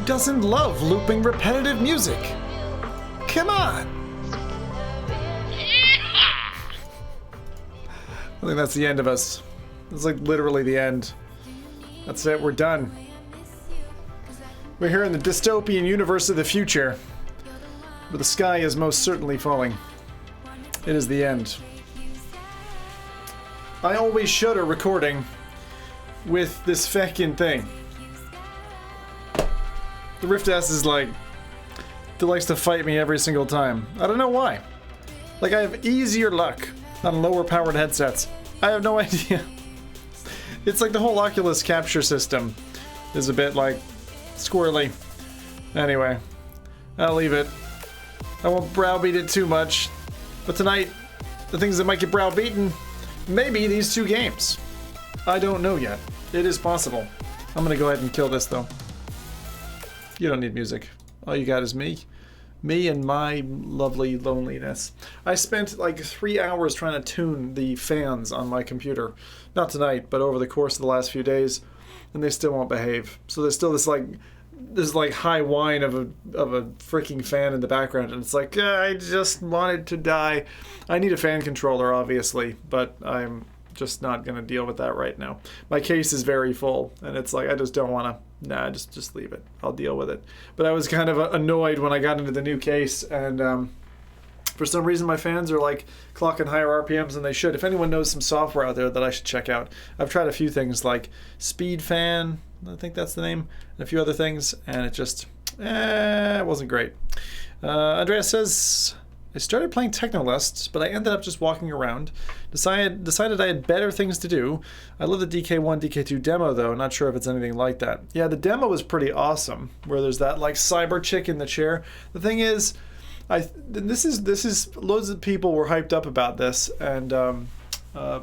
doesn't love looping repetitive music? Come on! I think that's the end of us. It's like literally the end. That's it, we're done. We're here in the dystopian universe of the future, where the sky is most certainly falling. It is the end. I always shudder recording with this feckin' thing. The Rift S is like, it likes to fight me every single time. I don't know why. Like, I have easier luck on lower powered headsets. I have no idea. It's like the whole Oculus capture system is a bit like squirrely. Anyway, I'll leave it. I won't browbeat it too much. But tonight, the things that might get browbeaten, maybe these two games. I don't know yet. It is possible. I'm gonna go ahead and kill this though. You don't need music. All you got is me. Me and my lovely loneliness. I spent like 3 hours trying to tune the fans on my computer. Not tonight, but over the course of the last few days, and they still won't behave. So there's still this like high whine of a freaking fan in the background, and it's like, I just wanted to die. I need a fan controller, obviously, but I'm just not gonna deal with that right now. My case is very full, and it's like I just don't want to. Nah, just leave it. I'll deal with it. But I was kind of annoyed when I got into the new case, and for some reason my fans are like clocking higher RPMs than they should. If anyone knows some software out there that I should check out, I've tried a few things like Speed Fan, I think that's the name, and a few other things, and it just, it wasn't great. Andreas says, I started playing Technolust, but I ended up just walking around. Decided I had better things to do. I love the DK1, DK2 demo though. Not sure if it's anything like that. Yeah, the demo was pretty awesome, where there's that like cyber chick in the chair. The thing is, this is loads of people were hyped up about this, and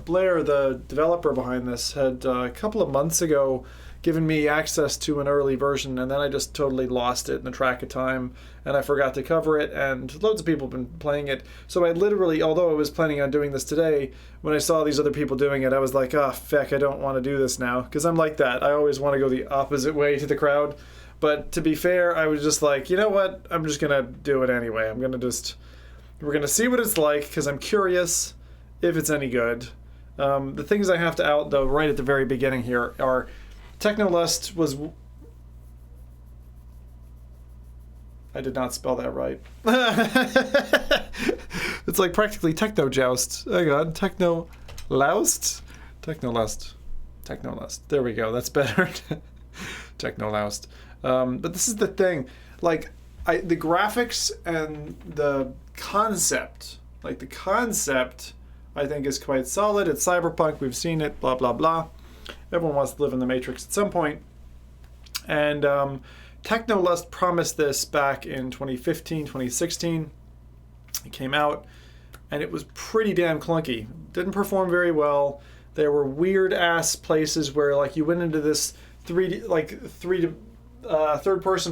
Blair, the developer behind this, had a couple of months ago given me access to an early version, and then I just totally lost it in the track of time, and I forgot to cover it, and loads of people have been playing it. So I literally, although I was planning on doing this today, when I saw these other people doing it, I was like, oh, feck, I don't want to do this now, because I'm like that. I always want to go the opposite way to the crowd. But to be fair, I was just like, you know what? I'm just going to do it anyway. we're going to see what it's like, because I'm curious if it's any good. The things I have to out, though, right at the very beginning here are Technolust was... I did not spell that right. It's like practically Techno-joust. Oh god, Technolust? Technolust. There we go, that's better. Technolust. But this is the thing. Like, the graphics and the concept, I think is quite solid. It's cyberpunk, we've seen it, blah, blah, blah. Everyone wants to live in the Matrix at some point. And Technolust promised this back in 2015, 2016. It came out, and it was pretty damn clunky. Didn't perform very well. There were weird-ass places where, like, you went into this third-person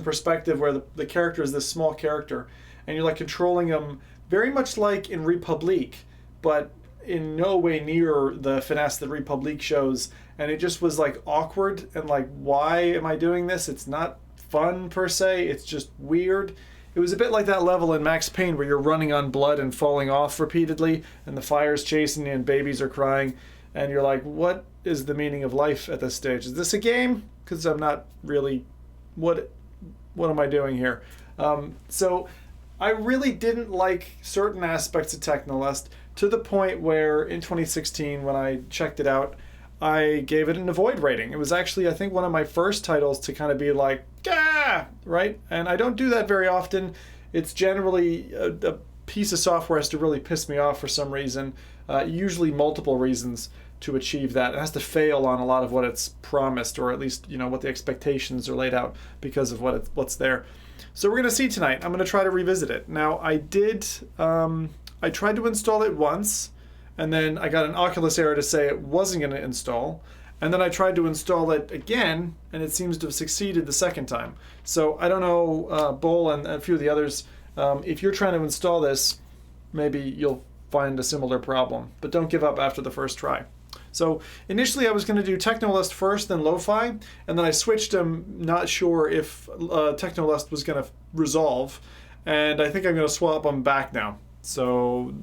perspective where the character is this small character, and you're, like, controlling them very much like in Republique, but in no way near the finesse that Republique shows. And it just was like awkward and like, why am I doing this? It's not fun per se, it's just weird. It was a bit like that level in Max Payne where you're running on blood and falling off repeatedly, and the fire's chasing you and babies are crying, and you're like, what is the meaning of life at this stage? Is this a game? Because I'm not really, what am I doing here? So I really didn't like certain aspects of Technolust, to the point where in 2016 when I checked it out, I gave it an avoid rating. It was actually, I think, one of my first titles to kind of be like, right? And I don't do that very often. It's generally a piece of software has to really piss me off for some reason, usually multiple reasons to achieve that. It has to fail on a lot of what it's promised, or at least, you know, what the expectations are laid out because of what's there. So we're going to see tonight. I'm going to try to revisit it. Now, I tried to install it once, and then I got an Oculus error to say it wasn't going to install. And then I tried to install it again, and it seems to have succeeded the second time. So I don't know, Bull and a few of the others, if you're trying to install this, maybe you'll find a similar problem. But don't give up after the first try. So initially I was going to do Technolust first, then Lo-Fi, and then I switched them, not sure if Technolust was going to resolve, and I think I'm going to swap them back now. So,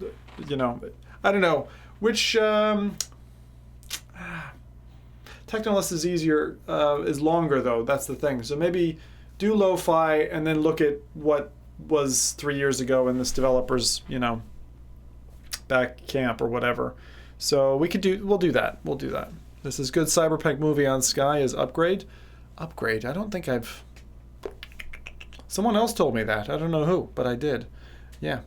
you know, I don't know. Which... Technolust is easier, is longer though, that's the thing. So maybe do Lo-Fi and then look at what was 3 years ago in this developer's, you know, back camp or whatever. So we'll do that. We'll do that. This is good. Cyberpunk movie on Sky is Upgrade. Upgrade. I don't think I've... Someone else told me that. I don't know who, but I did. Yeah.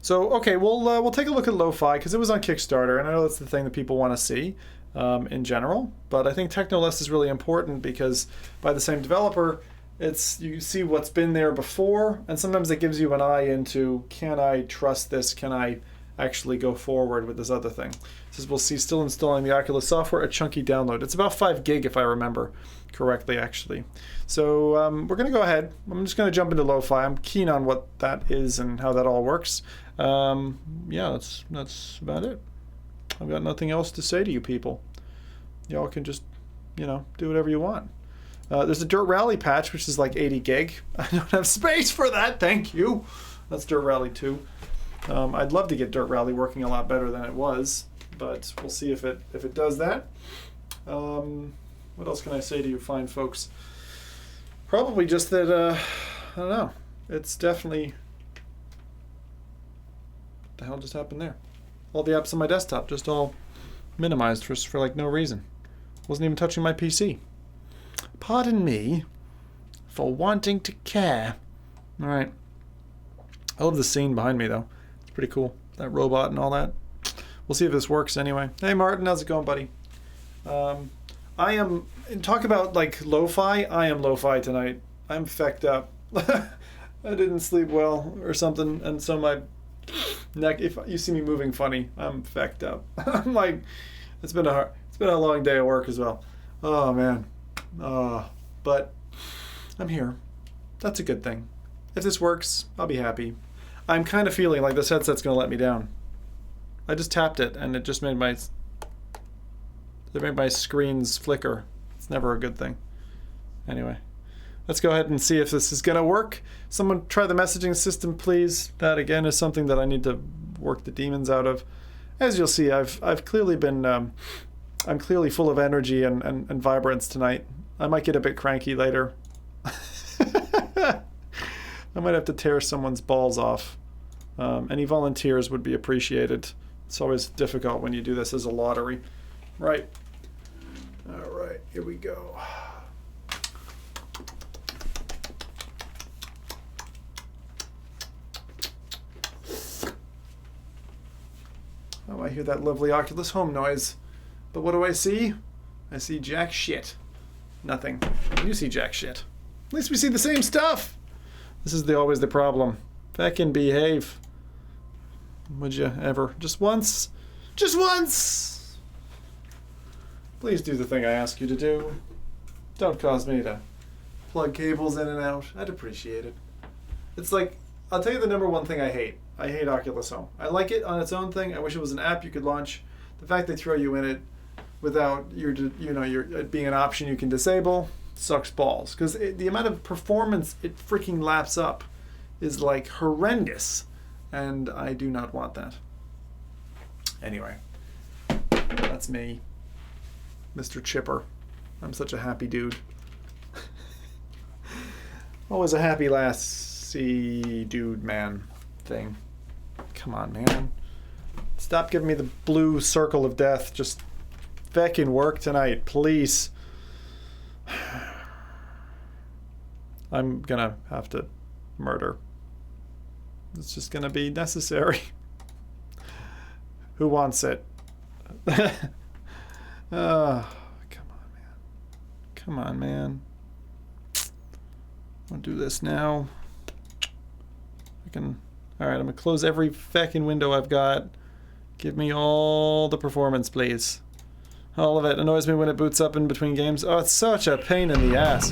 So, okay, we'll take a look at Lo-Fi because it was on Kickstarter, and I know that's the thing that people want to see in general. But I think Technolust is really important because by the same developer, you see what's been there before, and sometimes it gives you an eye into, can I trust this? Can I actually go forward with this other thing? It says we'll see still installing the Oculus software, a chunky download. It's about 5 gig if I remember correctly, actually. So we're going to go ahead. I'm just going to jump into Lo-Fi. I'm keen on what that is and how that all works. Yeah, that's about it. I've got nothing else to say to you people. Y'all can just, you know, do whatever you want. There's a Dirt Rally patch, which is like 80 gig. I don't have space for that, thank you. That's Dirt Rally 2. I'd love to get Dirt Rally working a lot better than it was, but we'll see if it does that. What else can I say to you fine folks? Probably just that, I don't know. It's definitely... What the hell just happened there? All the apps on my desktop just all minimized for like no reason. Wasn't even touching my PC. Pardon me for wanting to care. All right. I love the scene behind me, though. It's pretty cool. That robot and all that. We'll see if this works anyway. Hey, Martin. How's it going, buddy? Talk about, like, Lo-Fi. I am Lo-Fi tonight. I'm fecked up. I didn't sleep well or something, and so my neck, if you see me moving funny, I'm fecked up. I'm like, it's been a long day of work as well. Oh, man. But I'm here. That's a good thing. If this works, I'll be happy. I'm kind of feeling like this headset's going to let me down. I just tapped it, and it just made my screens flicker. It's never a good thing. Anyway, let's go ahead and see if this is going to work. Someone try the messaging system, please. That, again, is something that I need to work the demons out of. As you'll see, I've clearly been... I'm clearly full of energy and vibrance tonight. I might get a bit cranky later. I might have to tear someone's balls off. Any volunteers would be appreciated. It's always difficult when you do this as a lottery. Right. All right, here we go. Oh, I hear that lovely Oculus Home noise. But what do I see? I see jack shit. Nothing. You see jack shit. At least we see the same stuff. This is always the problem. Feckin' behave. Would you ever? Just once? Just once! Please do the thing I ask you to do. Don't cause me to plug cables in and out. I'd appreciate it. It's like, I'll tell you the number one thing I hate. I hate Oculus Home. I like it on its own thing. I wish it was an app you could launch. The fact they throw you in it without it being an option you can disable sucks balls, because the amount of performance it freaking laps up is like horrendous, and I do not want that. Anyway, that's me, Mr. Chipper. I'm such a happy dude. Always a happy lassie dude man thing. Come on, man. Stop giving me the blue circle of death. Just feckin' work tonight, please. I'm gonna have to murder. It's just gonna be necessary. Who wants it? Come on, man. Come on, man. I'll do this now. Alright, I'm gonna close every feckin' window I've got. Give me all the performance, please. All of it. Annoys me when it boots up in between games. Oh, it's such a pain in the ass.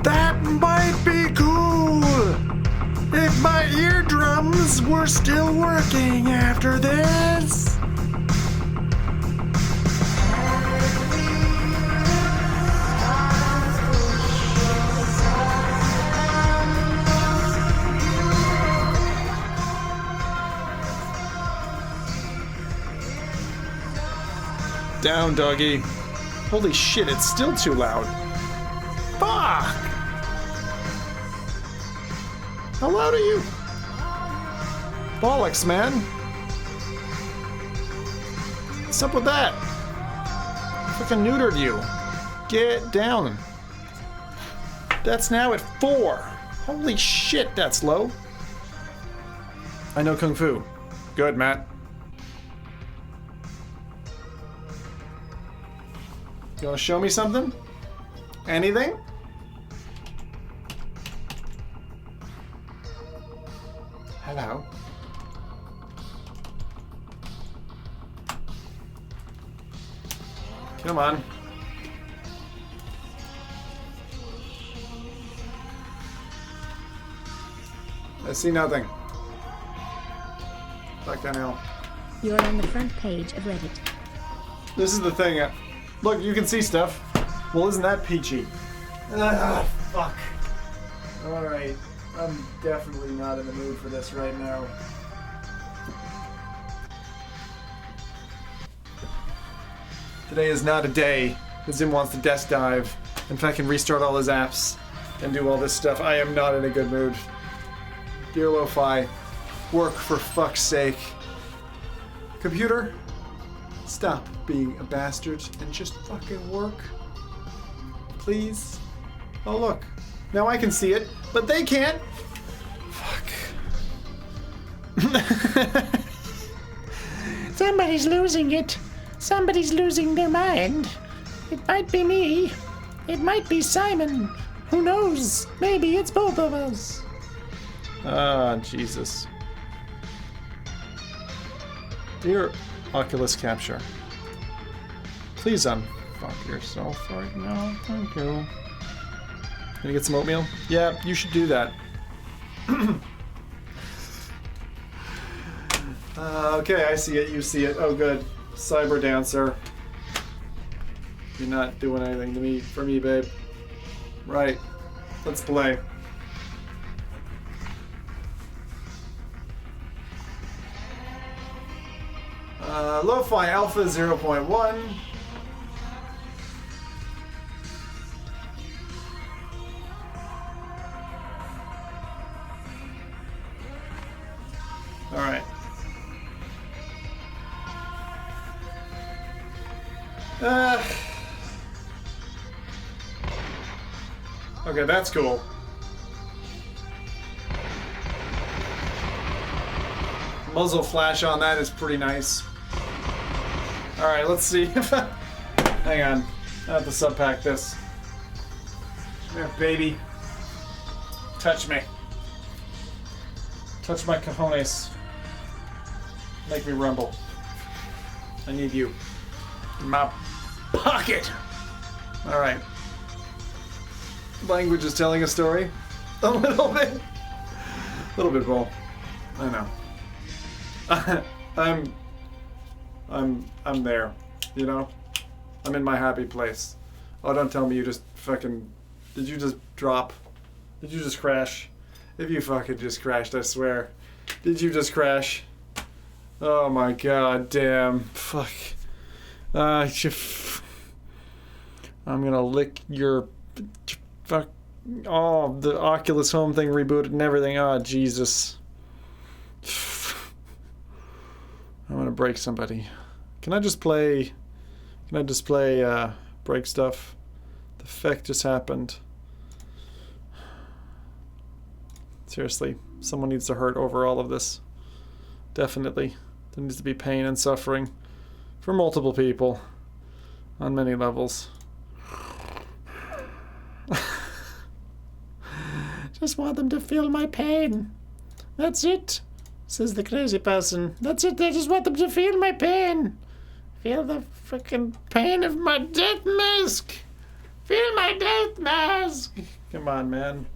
That might be cool. means we're still working after this. Down, doggy. Holy shit, it's still too loud. Fuck! How loud are you? Bollocks, man. What's up with that? Fucking neutered you. Get down. That's now at 4. Holy shit, that's low. I know Kung Fu. Good, Matt. You wanna show me something? Anything? Hello. Come on. I see nothing. Fucking hell. You're on the front page of Reddit. This is the thing. Look, you can see stuff. Well, isn't that peachy? Fuck. Alright. I'm definitely not in the mood for this right now. Today is not a day that Zim wants to desk dive and fucking restart all his apps and do all this stuff. I am not in a good mood. Dear Lo-Fi, work for fuck's sake. Computer, stop being a bastard and just fucking work. Please. Oh look, now I can see it, but they can't. Fuck. Somebody's losing it. Somebody's losing their mind. It might be me. It might be Simon. Who knows? Maybe it's both of us. Ah, Jesus. Dear Oculus Capture, please unfuck yourself right now. Thank you. Gonna get some oatmeal? Yeah, you should do that. Okay, I see it, you see it. Oh, good. Cyber Dancer. You're not doing anything to me, for me, babe. Right. Let's play. Lo-Fi Alpha 0.1. Alright. Okay, that's cool. Muzzle flash on that is pretty nice. Alright, let's see. Hang on. I have to subpack this. There, baby. Touch me. Touch my cojones. Make me rumble. I need you. In my pocket! Alright. Language is telling a story. A little bit. A little bit, Bull. I know. I'm there, you know? I'm in my happy place. Oh, don't tell me you just fucking... Did you just drop? Did you just crash? If you fucking just crashed, I swear. Did you just crash? Oh my god, damn. Fuck. I'm gonna lick your... Fuck. Oh, the Oculus Home thing rebooted and everything. Oh, Jesus. I'm gonna break somebody. Can I just play break stuff? The feck just happened. Seriously, someone needs to hurt over all of this. Definitely. There needs to be pain and suffering for multiple people on many levels. Just want them to feel my pain. That's it, says the crazy person. That's it, I just want them to feel my pain. Feel the freaking pain of my death mask. Feel my death mask. Come on, man.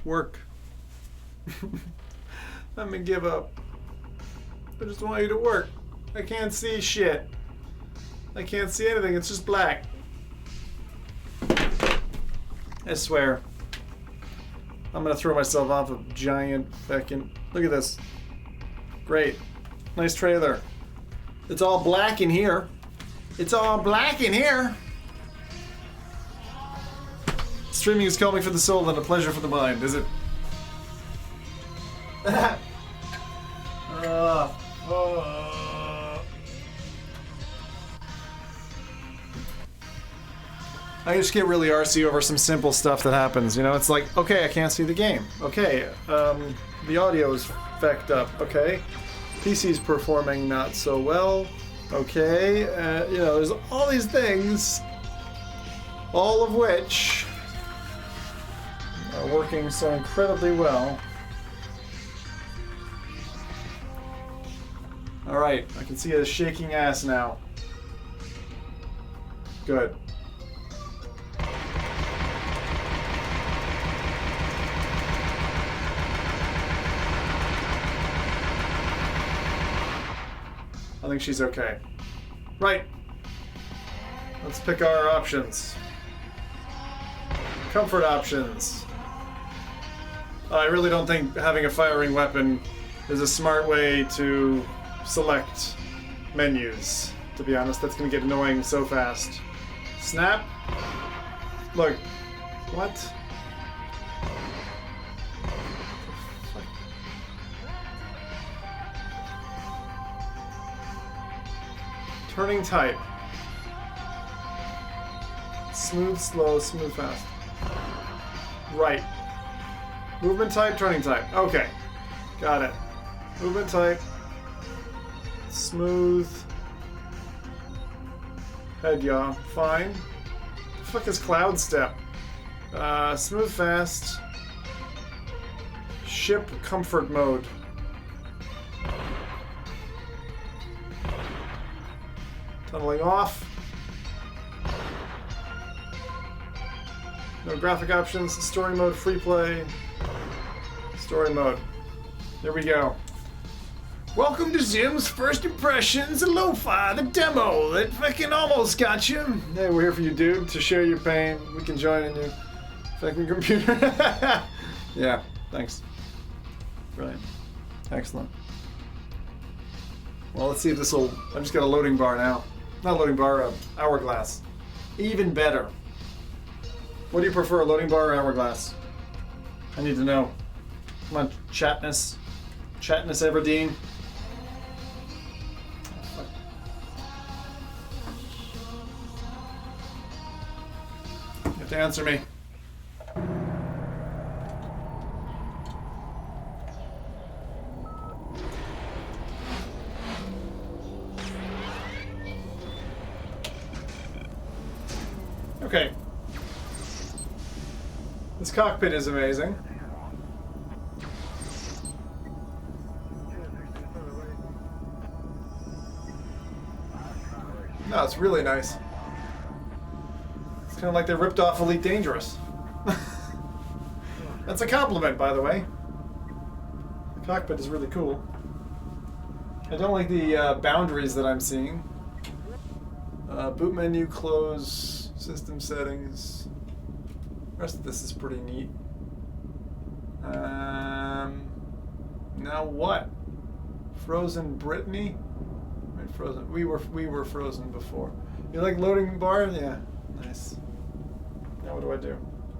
Work. Let me give up. I just want you to work. I can't see shit. I can't see anything. It's just black. I swear. I'm gonna throw myself off a giant fucking... Look at this. Great. Nice trailer. It's all black in here. It's all black in here. Streaming is calming for the soul and a pleasure for the mind, is it? I just get really arsy over some simple stuff that happens, you know? It's like, okay, I can't see the game. Okay, the audio is fecked up. Okay, PC's performing not so well. Okay, you know, there's all these things, all of which are working so incredibly well. Alright, I can see a shaking ass now. Good. I think she's okay. Right. Let's pick our options. Comfort options. I really don't think having a firing weapon is a smart way to select menus. To be honest, that's gonna get annoying so fast. Snap. Look. What? Turning type. Smooth, slow, smooth, fast. Right. Movement type, turning type. Okay. Got it. Movement type. Smooth. Head yaw. Fine. The fuck is cloud step? Smooth, fast. Ship comfort mode. Tunneling off. No graphic options. Story mode, free play. Story mode. There we go. Welcome to Zim's First Impressions, Lo-Fi, the demo that fucking almost got you. Hey, we're here for you, dude, to share your pain. We can join in your fucking computer. Yeah, thanks. Brilliant. Excellent. Well, let's see if this will... I've just got a loading bar now. Not a loading bar, hourglass. Even better. What do you prefer, a loading bar or hourglass? I need to know. Come on, Chatness. Chatness Everdeen. You have to answer me. Okay. This cockpit is amazing. No, it's really nice. It's kind of like they ripped off Elite Dangerous. That's a compliment, by the way. The cockpit is really cool. I don't like the boundaries that I'm seeing. Boot menu, close, system settings. The rest of this is pretty neat. Now what? Frozen Brittany? Right, frozen. We were frozen before. You like loading bar? Yeah. Nice. Now what do I do?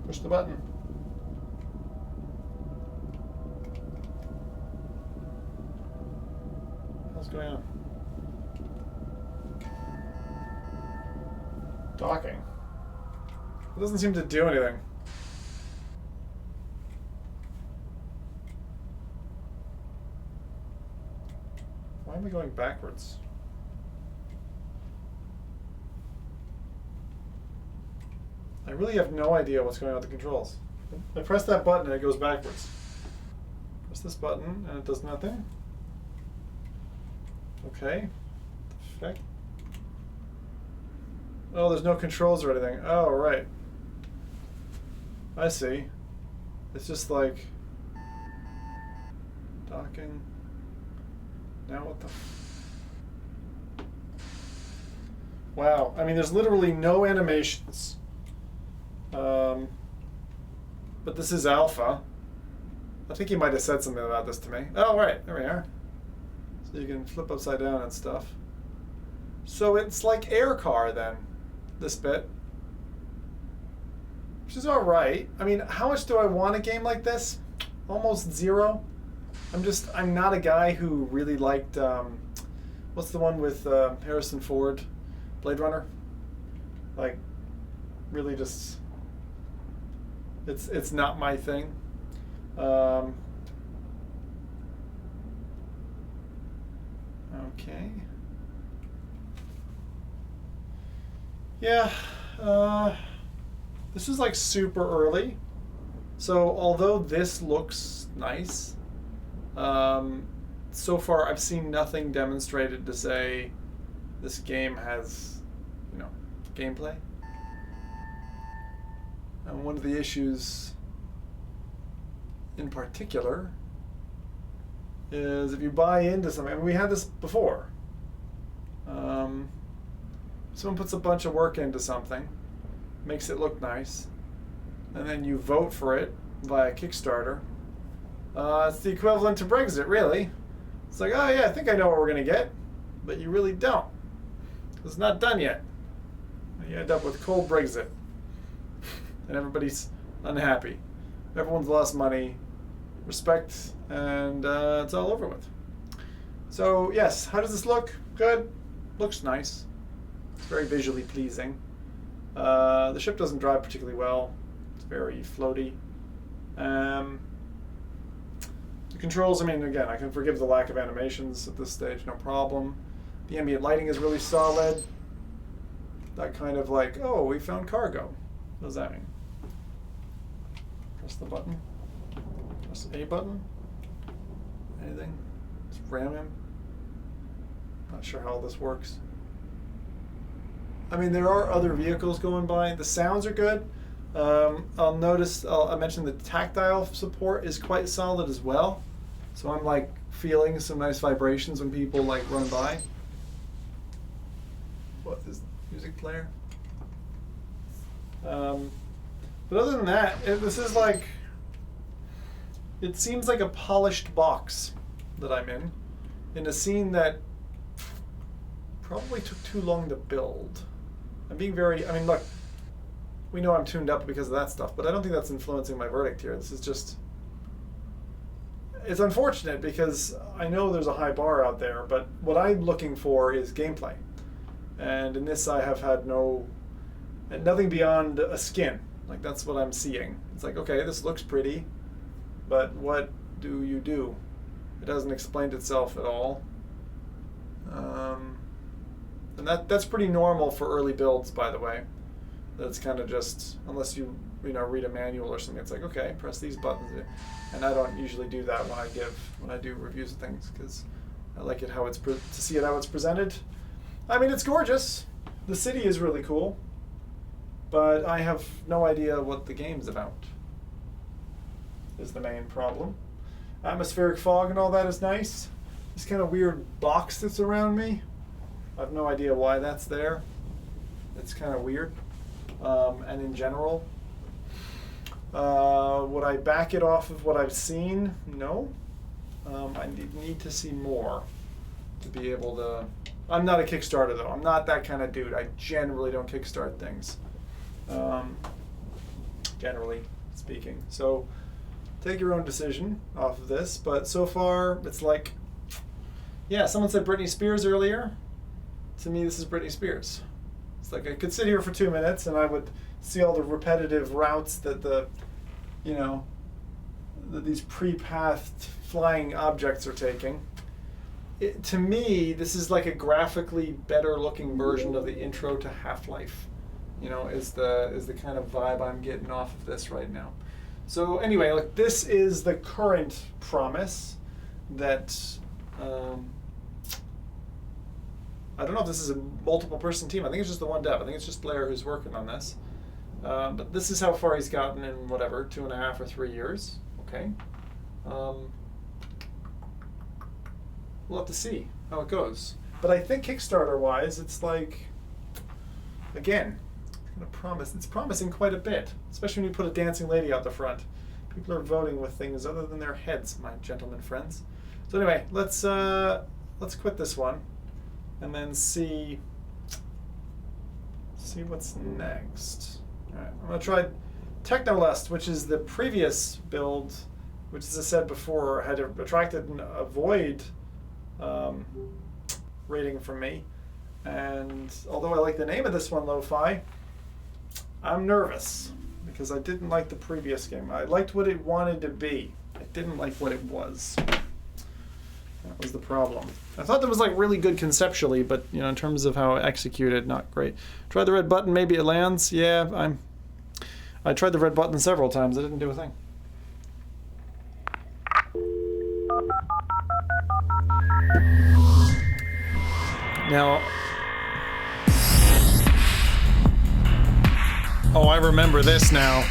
Push the button. What's going on? Docking. It doesn't seem to do anything. Why am I going backwards? I really have no idea what's going on with the controls. I press that button and it goes backwards. Press this button and it does nothing. Okay. The heck? Oh, there's no controls or anything. Oh, right. I see. It's just like... Docking. Now what the... Wow, I mean, there's literally no animations. But this is alpha. I think he might have said something about this to me. Oh, right, there we are. So you can flip upside down and stuff. So it's like Air Car then, this bit. Which is alright. I mean, how much do I want a game like this? Almost zero. I'm not a guy who really liked, what's the one with Harrison Ford? Blade Runner? Like, really just, it's not my thing. Okay. Yeah, this is like super early. So although this looks nice, so far I've seen nothing demonstrated to say this game has, you know, gameplay. And one of the issues in particular is if you buy into something, I mean, we had this before. Someone puts a bunch of work into something, makes it look nice, and then you vote for it via Kickstarter. It's the equivalent to Brexit, really. It's like, oh yeah, I think I know what we're going to get, but you really don't. It's not done yet. You end up with cold Brexit, and everybody's unhappy. Everyone's lost money, respect, and it's all over with. So yes, how does this look? Good. Looks nice. It's very visually pleasing. The ship doesn't drive particularly well. It's very floaty. The controls, I mean, again, I can forgive the lack of animations at this stage, no problem. The ambient lighting is really solid. That kind of like, oh, we found cargo. What does that mean? Press the button. Press A button. Anything? Just ram him. Not sure how all this works. I mean, there are other vehicles going by. The sounds are good. I'll mention the tactile support is quite solid as well. So I'm like feeling some nice vibrations when people like run by. What is music player? But other than that, this is like, it seems like a polished box that I'm in a scene that probably took too long to build. I'm being very, I mean, look, we know I'm tuned up because of that stuff, but I don't think that's influencing my verdict here. This is just, it's unfortunate because I know there's a high bar out there, but what I'm looking for is gameplay. And in this I have had nothing beyond a skin. Like, that's what I'm seeing. It's like, okay, this looks pretty, but what do you do? It hasn't explained itself at all. And that's pretty normal for early builds, by the way. That's kind of just, unless you read a manual or something, it's like, okay, press these buttons. And I don't usually do that when I do reviews of things, because I like it to see it how it's presented. I mean, it's gorgeous. The city is really cool, but I have no idea what the game's about, is the main problem. Atmospheric fog and all that is nice. This kind of weird box that's around me, I have no idea why that's there. It's kind of weird. And in general, would I back it off of what I've seen? No. I need to see more to be able to... I'm not a Kickstarter, though. I'm not that kind of dude. I generally don't kickstart things. Generally speaking. So take your own decision off of this. But so far, it's like... Yeah, someone said Britney Spears earlier. To me, this is Britney Spears. It's like I could sit here for 2 minutes and I would see all the repetitive routes that these pre-pathed flying objects are taking. To me, this is like a graphically better looking version of the intro to Half-Life. Is the kind of vibe I'm getting off of this right now. So anyway, like, this is the current promise that I don't know if this is a multiple person team. I think it's just the one dev. I think it's just Blair who's working on this. But this is how far he's gotten in 2.5 or 3 years. Okay. we'll have to see how it goes. But I think Kickstarter-wise, it's like, again, it's promising quite a bit, especially when you put a dancing lady out the front. People are voting with things other than their heads, my gentlemen friends. So anyway, let's quit this one, and then see what's next. All right, I'm gonna try Technolust, which is the previous build, which, as I said before, had attracted a void rating from me. And although I like the name of this one, Lo-Fi, I'm nervous because I didn't like the previous game. I liked what it wanted to be. I didn't like what it was. That was the problem. I thought that was like really good conceptually, but you know, in terms of how executed, not great. Try the red button, maybe it lands. Yeah, I tried the red button several times. It didn't do a thing. Now, oh, I remember this now.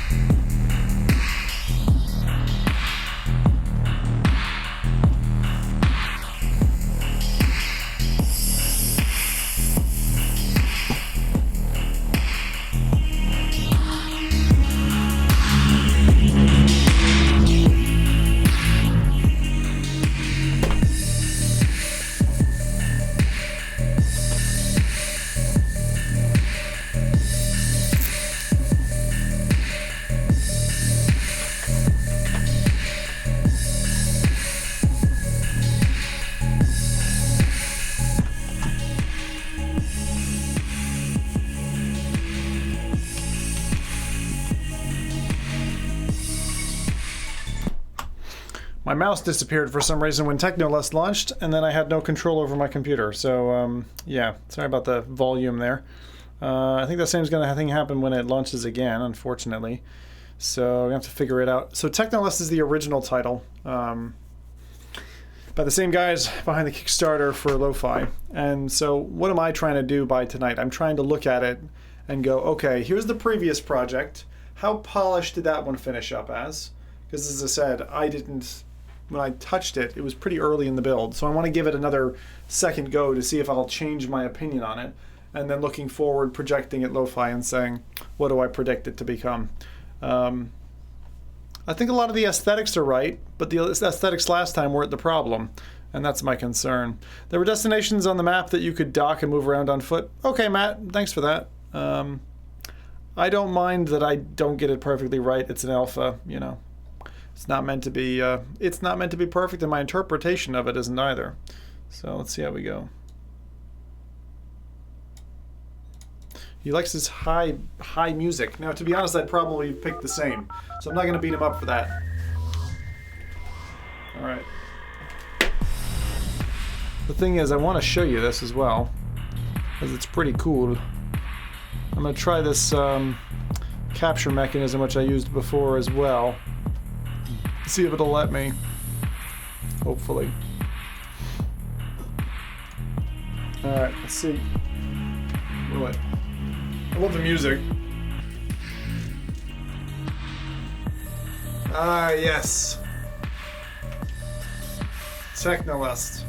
My mouse disappeared for some reason when Technolust launched, and then I had no control over my computer. So, yeah, sorry about the volume there. I think the same's going to happen when it launches again, unfortunately. So, we have to figure it out. So, Technolust is the original title, by the same guys behind the Kickstarter for Lo-Fi. And so, what am I trying to do by tonight? I'm trying to look at it and go, okay, here's the previous project. How polished did that one finish up as? Because, as I said, when I touched it, it was pretty early in the build. So I want to give it another second go to see if I'll change my opinion on it. And then looking forward, projecting at Lo-Fi and saying, what do I predict it to become? I think a lot of the aesthetics are right, but the aesthetics last time weren't the problem. And that's my concern. There were destinations on the map that you could dock and move around on foot. Okay, Matt, thanks for that. I don't mind that I don't get it perfectly right. It's an alpha, you know. It's not meant to be. It's not meant to be perfect, and my interpretation of it isn't either. So let's see how we go. He likes his high music. Now, to be honest, I'd probably pick the same, so I'm not going to beat him up for that. All right. The thing is, I want to show you this as well, because it's pretty cool. I'm going to try this capture mechanism, which I used before as well. See if it'll let me. Hopefully. Alright, let's see. Will it? I love the music. Ah, yes. Technolust.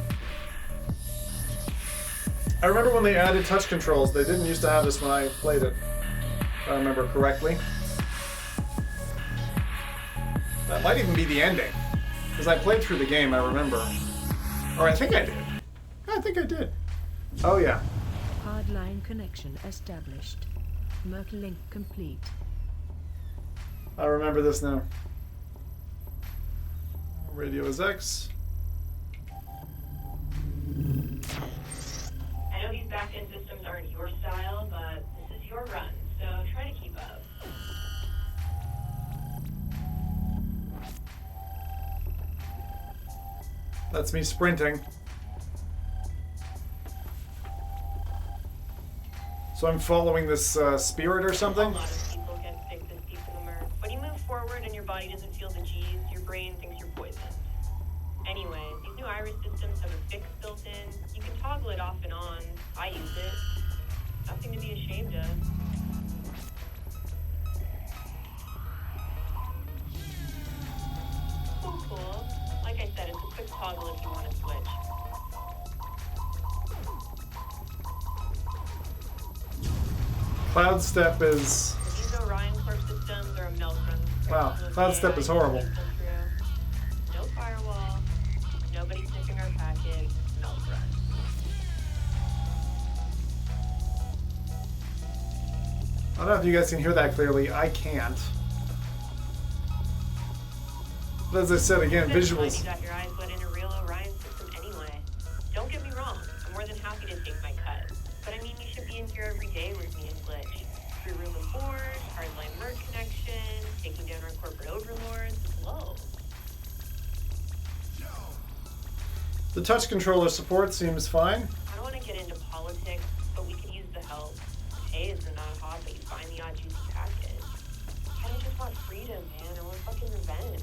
I remember when they added touch controls. They didn't used to have this when I played it, if I remember correctly. That might even be the ending, because I played through the game, I remember. Or I think I did. I think I did. Oh, yeah. Hardline connection established. Merc link complete. I remember this now. Radio is X. I know these back-end systems aren't your style, but this is your run, so try to keep up. That's me sprinting. So I'm following this spirit or something? A lot of people can fix this piece of the merc. When you move forward and your body doesn't feel the G's, your brain thinks you're poisoned. Anyway, these new iris systems have a fix built in. You can toggle it off and on. I use it. Nothing to be ashamed of. Cool. Like I said, it's a quick toggle if you want to switch. Cloud Step is... These Orion Corp systems are a milk run. Wow, Cloud Step is horrible. No firewall, nobody sniffing our package, milk run. I don't know if you guys can hear that clearly. I can't. But as I said again, visuals. You got your eyes wet in a real Orion system anyway. Don't get me wrong, I'm more than happy to take my cut. But I mean, you should be in here every day with me and Glitch. Free room and board, hardline merc connection, taking down our corporate overlords. Whoa. The touch controller support seems fine. I don't want to get into politics, but we could use the help. Pay is not hot, but you find the odd juicy package. I don't just want freedom, man. I want fucking revenge.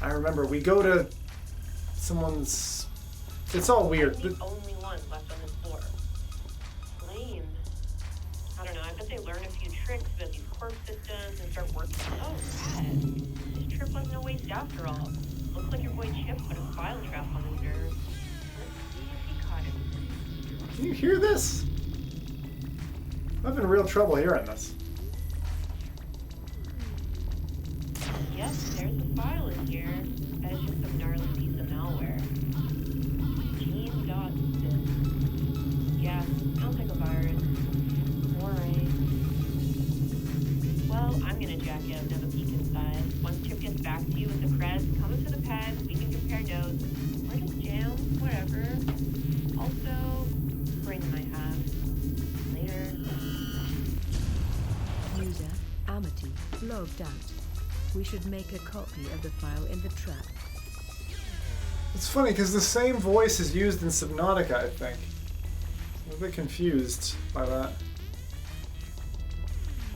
I remember we go to someone's. It's all weird. I'm the only one left on this floor. Lame. I don't know. I bet they learn a few tricks about these corp systems and start working. Oh, Ted. This trip wasn't a waste after all. Looks like your boy Chip put a file trap on his nerves. Let's see if he caught him. Can you hear this? I'm having real trouble hearing this. Yep, there's a file in here. That is just some gnarly piece of malware. Gene.sys. Yeah, sounds like a virus. Alright. Well, I'm gonna jack it and have a peek inside. Once Chip gets back to you with the creds, come into the pad, we can compare notes. Or just jam, whatever. Also, bring my hat. Later. User Amity logged out. We should make a copy of the file in the trap. It's funny because the same voice is used in Subnautica, I think. I'm a bit confused by that.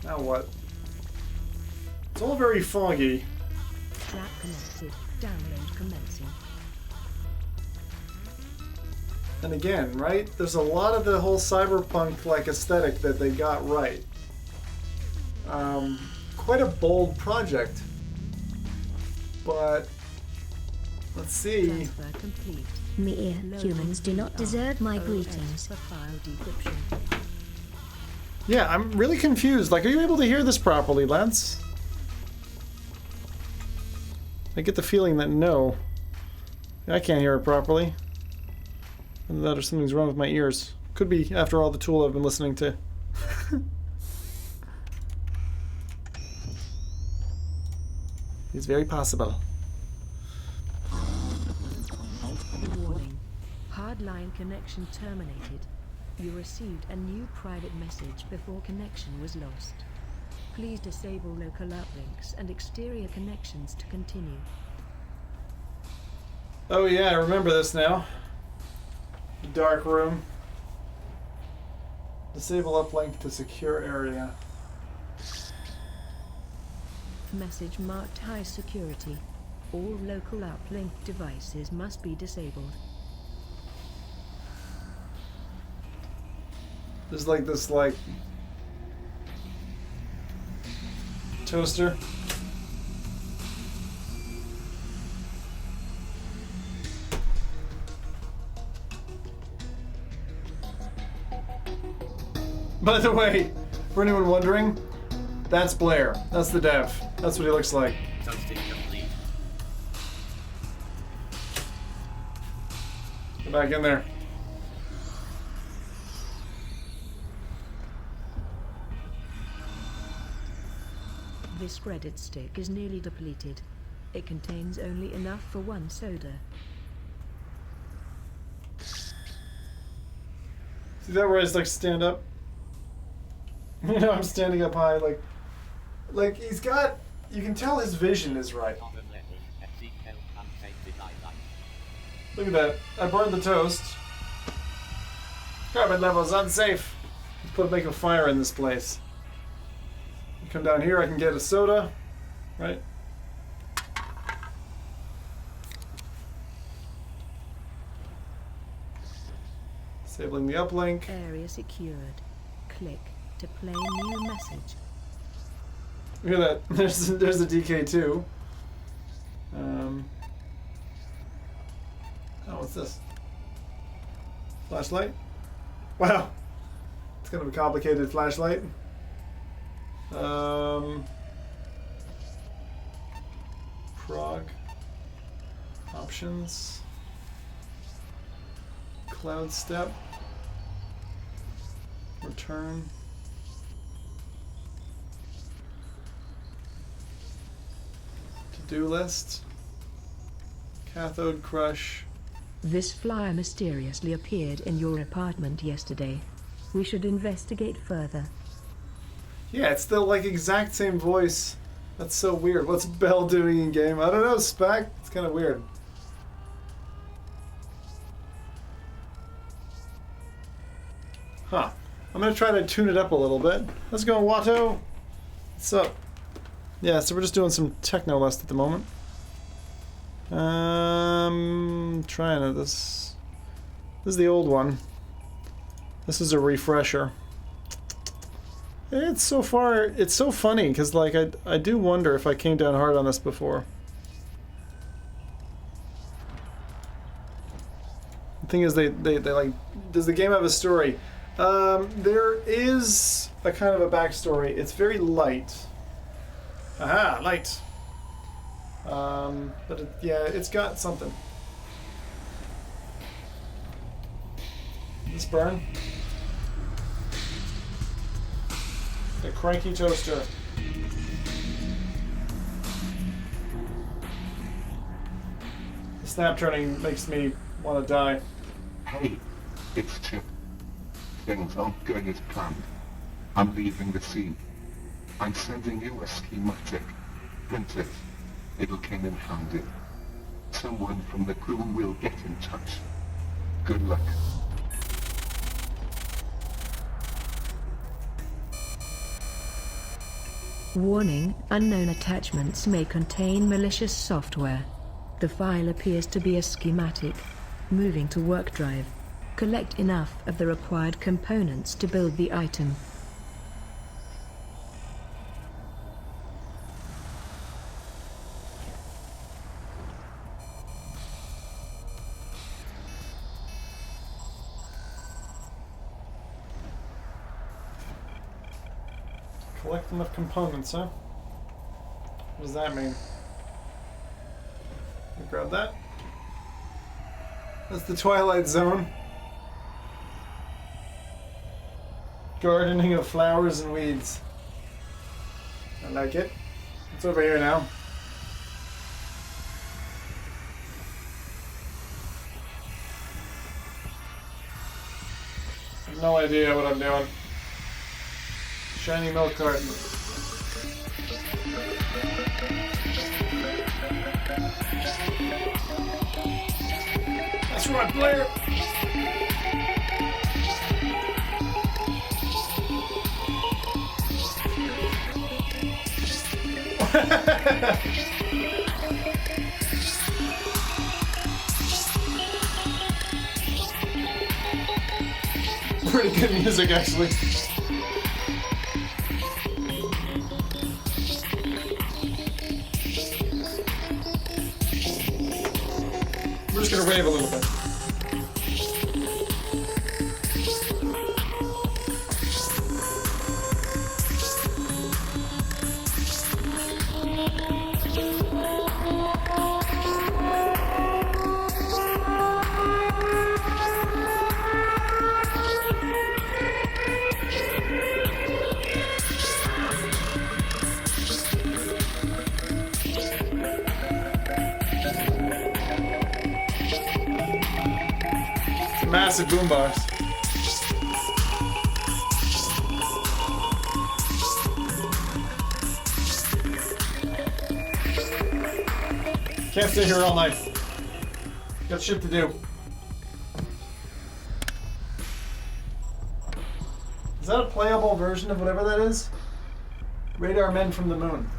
Now what? It's all very foggy. Trap connected. Download commencing. And again, right? There's a lot of the whole cyberpunk-like aesthetic that they got right. Quite a bold project. But let's see. Transfer complete. Mere humans do not deserve my OS greetings. for file decryption. Yeah, I'm really confused. Like, are you able to hear this properly, Lance? I get the feeling that no. I can't hear it properly. Either that or something's wrong with my ears. Could be, after all, the tool I've been listening to. It's very possible. Warning. Hardline connection terminated. You received a new private message before connection was lost. Please disable local uplinks and exterior connections to continue. Oh yeah, I remember this now. Dark room. Disable uplink to secure area. Message marked high security. All local uplink devices must be disabled. There's like this like toaster. By the way, for anyone wondering, that's Blair. That's the dev. That's what he looks like. Toasting complete. Get back in there. This credit stick is nearly depleted. It contains only enough for one soda. See that where I just like stand up? You know, I'm standing up high, like he's got. You can tell his vision is right. Look at that. I burned the toast. Carbon levels unsafe. Let's make a fire in this place. You come down here, I can get a soda, right? Disabling the uplink. Area secured. Click to play new message. Look at that. There's the DK2. Oh, what's this? Flashlight? Wow. It's kind of a complicated flashlight. Prog. Options. Cloud step. Return. To-do list. Cathode crush. This flyer mysteriously appeared in your apartment yesterday. We should investigate further. Yeah, it's the like exact same voice. That's so weird. What's Bell doing in game? I don't know, Spec. It's kind of weird. Huh. I'm gonna try to tune it up a little bit. How's it going, Watto? What's up? Yeah, so we're just doing some Technolust at the moment. Trying it. This is the old one. This is a refresher. It's so far, it's so funny because like I do wonder if I came down hard on this before. The thing is they like, does the game have a story? There is a kind of a backstory. It's very light. Aha, light. But yeah, it's got something. This burn. The cranky toaster. The snap turning makes me want to die. Hey, it's Chip. Things aren't going as planned. I'm leaving the scene. I'm sending you a schematic. Print it. It'll come in handy. Someone from the crew will get in touch. Good luck. Warning, unknown attachments may contain malicious software. The file appears to be a schematic. Moving to work drive. Collect enough of the required components to build the item. Collect enough components, huh? What does that mean? Grab that. That's the Twilight Zone. Gardening of flowers and weeds. I like it. It's over here now. I have no idea what I'm doing. Shiny milk carton. That's right, Blair. Pretty good music, actually. We're just gonna rave a little bit. Massive boombox. Can't stay here all night. Got shit to do. Is that a playable version of whatever that is? Radar Men from the Moon.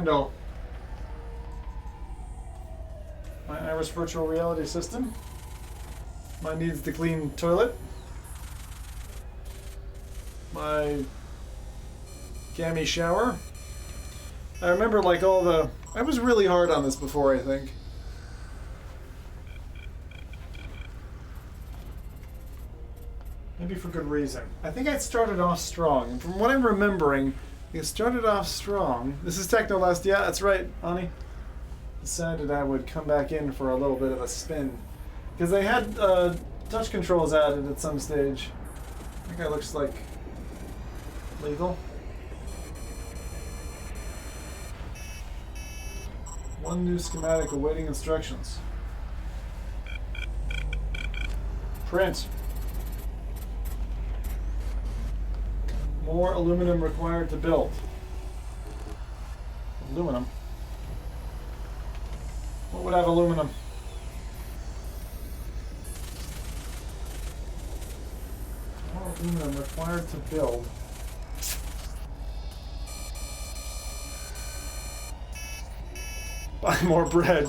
bill. My Iris virtual reality system. My needs to clean toilet. My gammy shower. I remember like all the... I was really hard on this before, I think. Maybe for good reason. I think I started off strong. And from what I'm remembering, it started off strong. This is Technolust. Yeah, that's right, Ani. Decided I would come back in for a little bit of a spin. Because they had touch controls added at some stage. That guy looks like lethal. One new schematic awaiting instructions. Print. More aluminum required to build. Aluminum? What would have aluminum? More aluminum required to build. Buy more bread.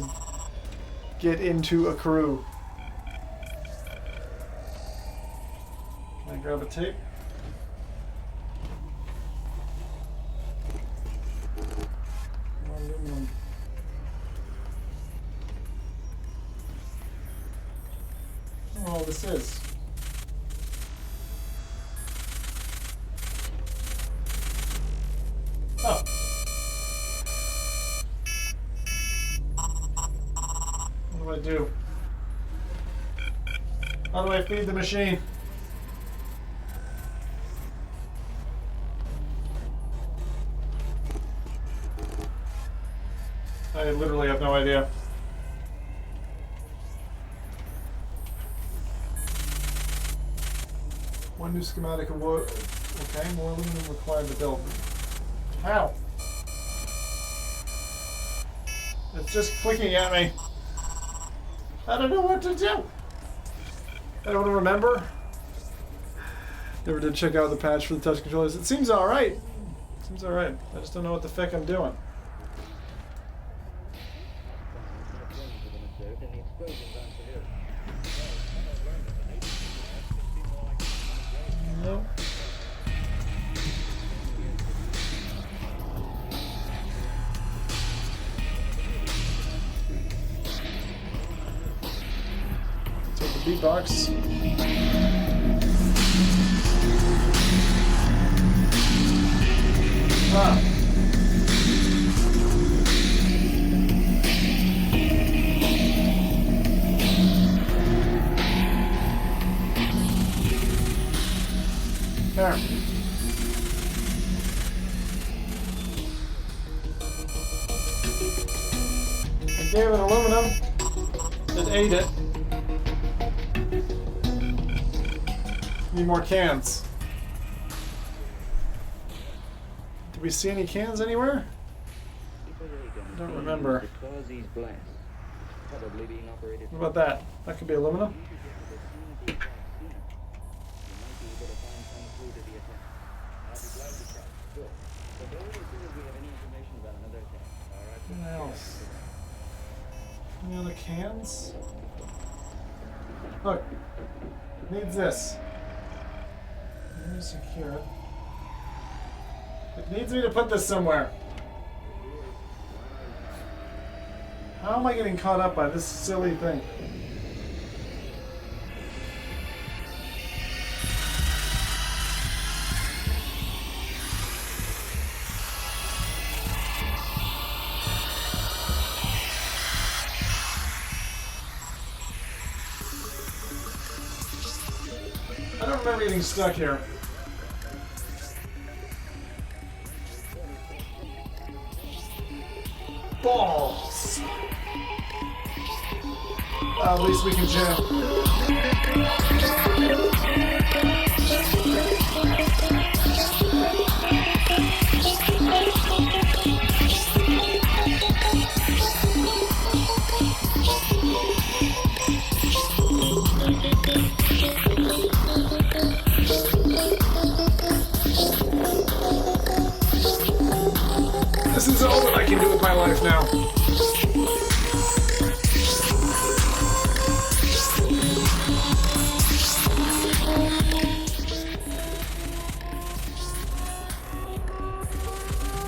Get into a crew. Can I grab a tape? More aluminum. Oh, this is. Oh. What do I do? How do I feed the machine? I literally have no idea. One new schematic of wood. Okay, more aluminum required to build. How? It's just clicking at me. I don't know what to do. I don't remember. Never did check out the patch for the touch controllers. It seems alright. Seems alright. I just don't know what the feck I'm doing. No. Take the beatbox. Ah. There. I gave it aluminum. It ate it. Need more cans. Did we see any cans anywhere? I don't remember. What about that? That could be aluminum. What else? Any other cans? Look, it needs this. Let me secure it. It needs me to put this somewhere. How am I getting caught up by this silly thing? I don't remember getting stuck here. Balls! Well, at least we can jam. This is all that I can do. my life now.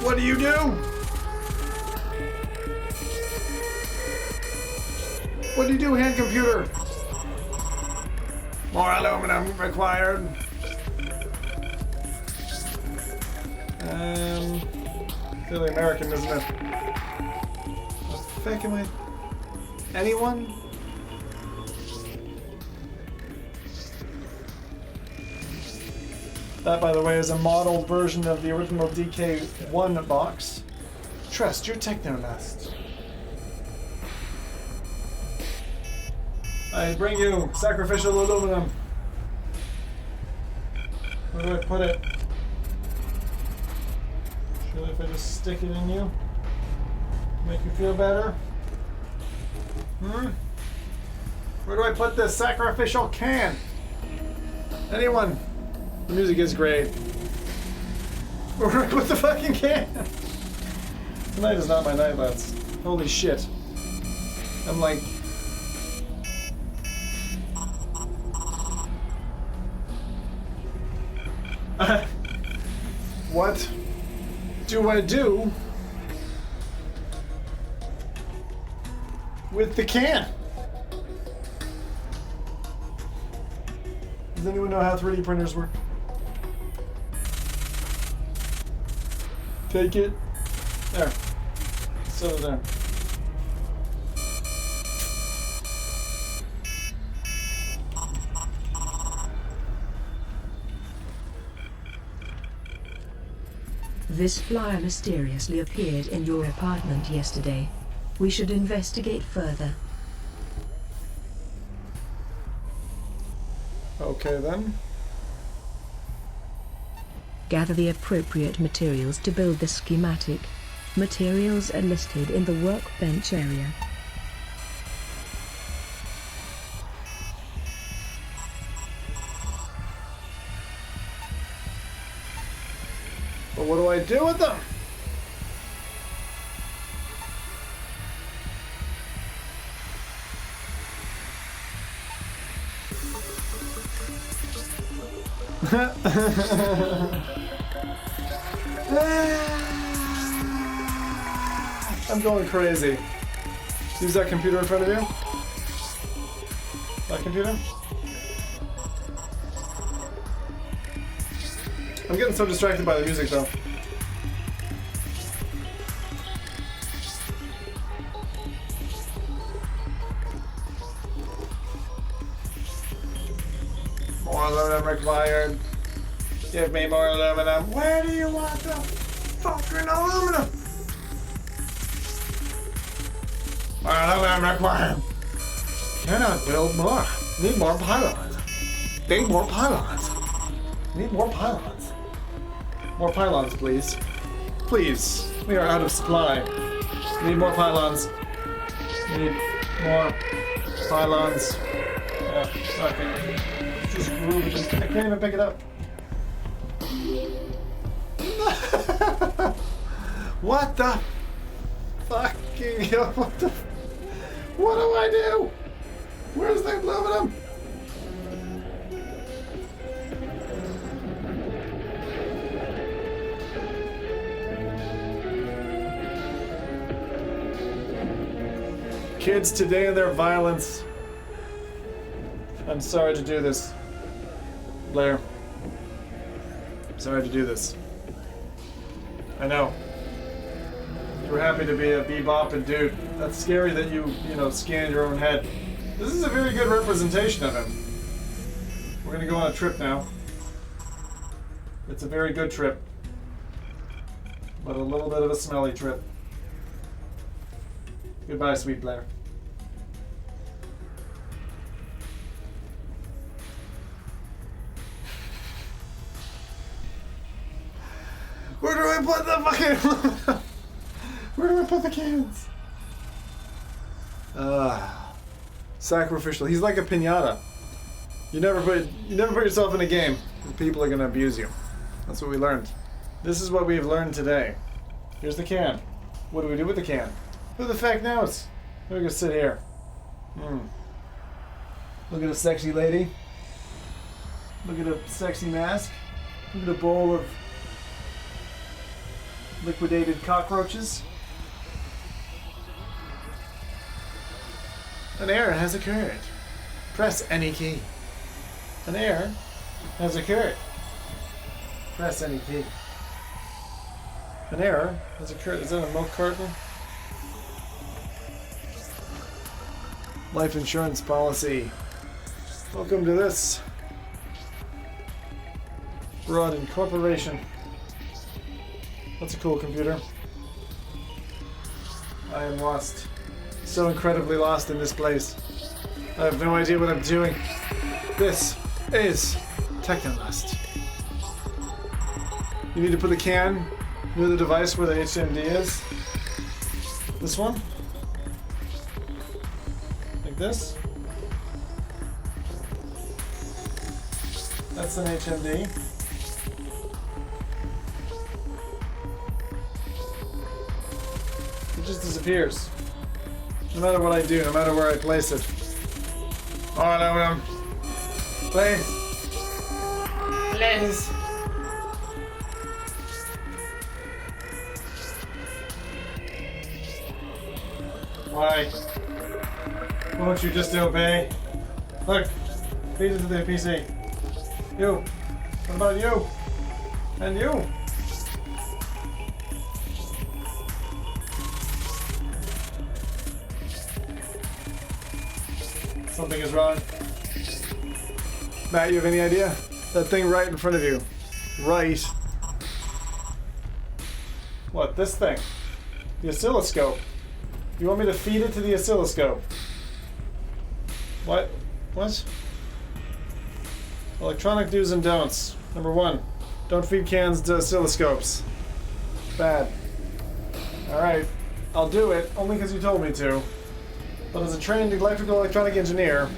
What do you do? What do you do, hand computer? More aluminum required. Really American, isn't it? What the fuck am I? Anyone? That, by the way, is a modeled version of the original DK1 box. Trust your Technolust. I bring you sacrificial aluminum. Where do I put it? Surely if I just stick it in you, make you feel better? Where do I put this sacrificial can? Anyone? The music is great. Where do I put the fucking can? Tonight is not my night, lads. Holy shit. I'm like... what do I do with the can? Does anyone know how 3D printers work? Take it. There. Settle down. This flyer mysteriously appeared in your apartment yesterday. We should investigate further. Okay then. Gather the appropriate materials to build the schematic. Materials are listed in the workbench area. But what do I do with them? I'm going crazy. Use that computer in front of you. That computer. I'm getting so distracted by the music though. More aluminum required. Give me more aluminum. Where do you want the fucking aluminum? More aluminum required. Cannot build more. Need more pylons. Need more pylons. Need more pylons. More pylons, please. Please. We are out of supply. Need more pylons. Need more pylons. Yeah, okay. Just groove it. I can't even pick it up. What the fucking hell? What do I do? Where's the aluminum? Kids today and their violence. I'm sorry to do this, Blair. Sorry to do this. I know. You were happy to be a bebopping dude. That's scary that you scanned your own head. This is a very good representation of him. We're gonna go on a trip now. It's a very good trip. But a little bit of a smelly trip. Goodbye, sweet Blair. Where do I put the fucking... Where do I put the cans? Sacrificial. He's like a piñata. You never put yourself in a game. People are gonna abuse you. That's what we learned. This is what we've learned today. Here's the can. What do we do with the can? Who the fuck knows? We're gonna sit here. Look at a sexy lady. Look at a sexy mask. Look at a bowl of liquidated cockroaches. An error has occurred. Press any key. An error has occurred. Press any key. An error has occurred. Is that a milk carton? Life insurance policy. Welcome to this. Broad Incorporation. That's a cool computer. I am lost. So incredibly lost in this place. I have no idea what I'm doing. This is Technolust. You need to put the can near the device where the HMD is. This one. Like this. That's an HMD. It just disappears. No matter what I do, no matter where I place it. Oh, aluminum. Please. Please. Why? Won't you just obey? Look. Feed it to the PC. You. What about you? And you. Something is wrong. Matt, you have any idea? That thing right in front of you. Right. What, this thing? The oscilloscope. You want me to feed it to the oscilloscope? What? What? Electronic do's and don'ts. Number 1, don't feed cans to oscilloscopes. Bad. Alright, I'll do it, only because you told me to. But as a trained electronic engineer,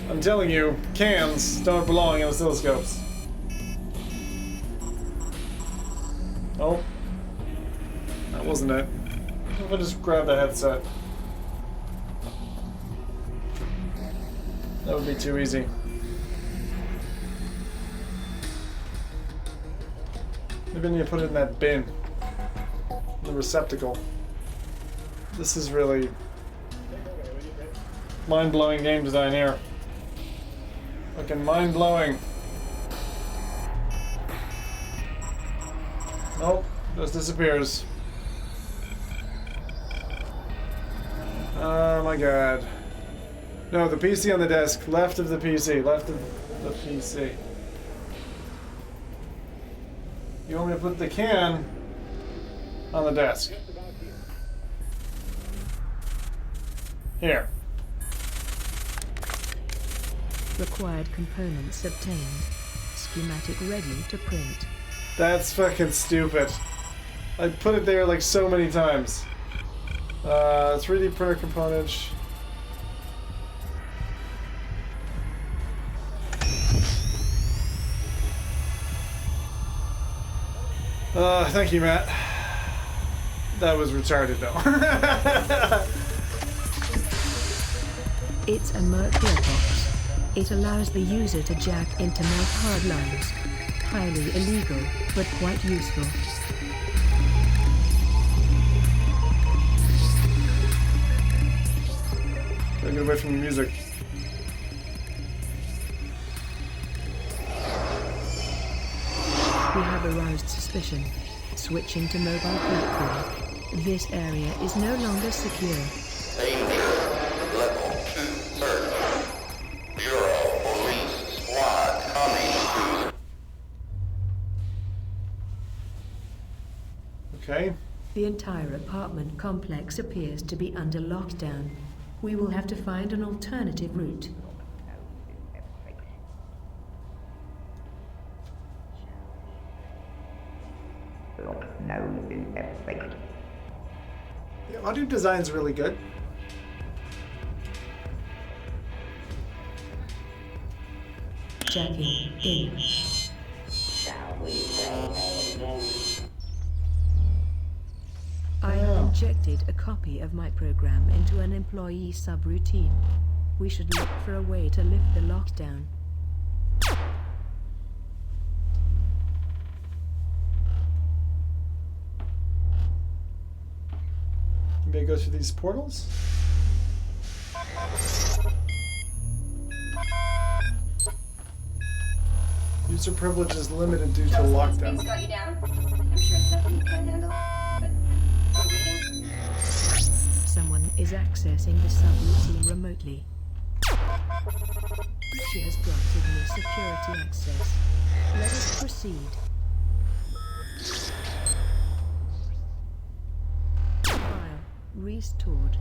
I'm telling you, cans don't belong in oscilloscopes. Oh. That wasn't it. What if I just grab the headset? That would be too easy. Maybe I need to put it in that bin. The receptacle. This is really mind-blowing game design here. Fucking mind-blowing. Nope, just disappears. Oh my god. No, the PC on the desk. Left of the PC. Left of the PC. You want me to put the can on the desk. Here. Required components obtained. Schematic ready to print. That's fucking stupid. I put it there like so many times. 3D printer components. Thank you, Matt. That was retarded, though. It's a Merc gearbox. It allows the user to jack into Merc hardlines. Highly illegal, but quite useful. Gotta get away from the music. We have aroused suspicion. Switching to mobile platform. This area is no longer secure. Danger. Level 2 search. Bureau Police Squad coming to... Okay. The entire apartment complex appears to be under lockdown. We will have to find an alternative route. The audio design's really good. Jacking in. injected a copy of my program into an employee subroutine. We should look for a way to lift the lockdown. Maybe I go through these portals? User privilege is limited due to lockdown. Things got you down. I'm sure it's nothing you can't handle. But we're waiting. Someone is accessing the subroutine remotely. She has granted me security access. Let us proceed. File restored.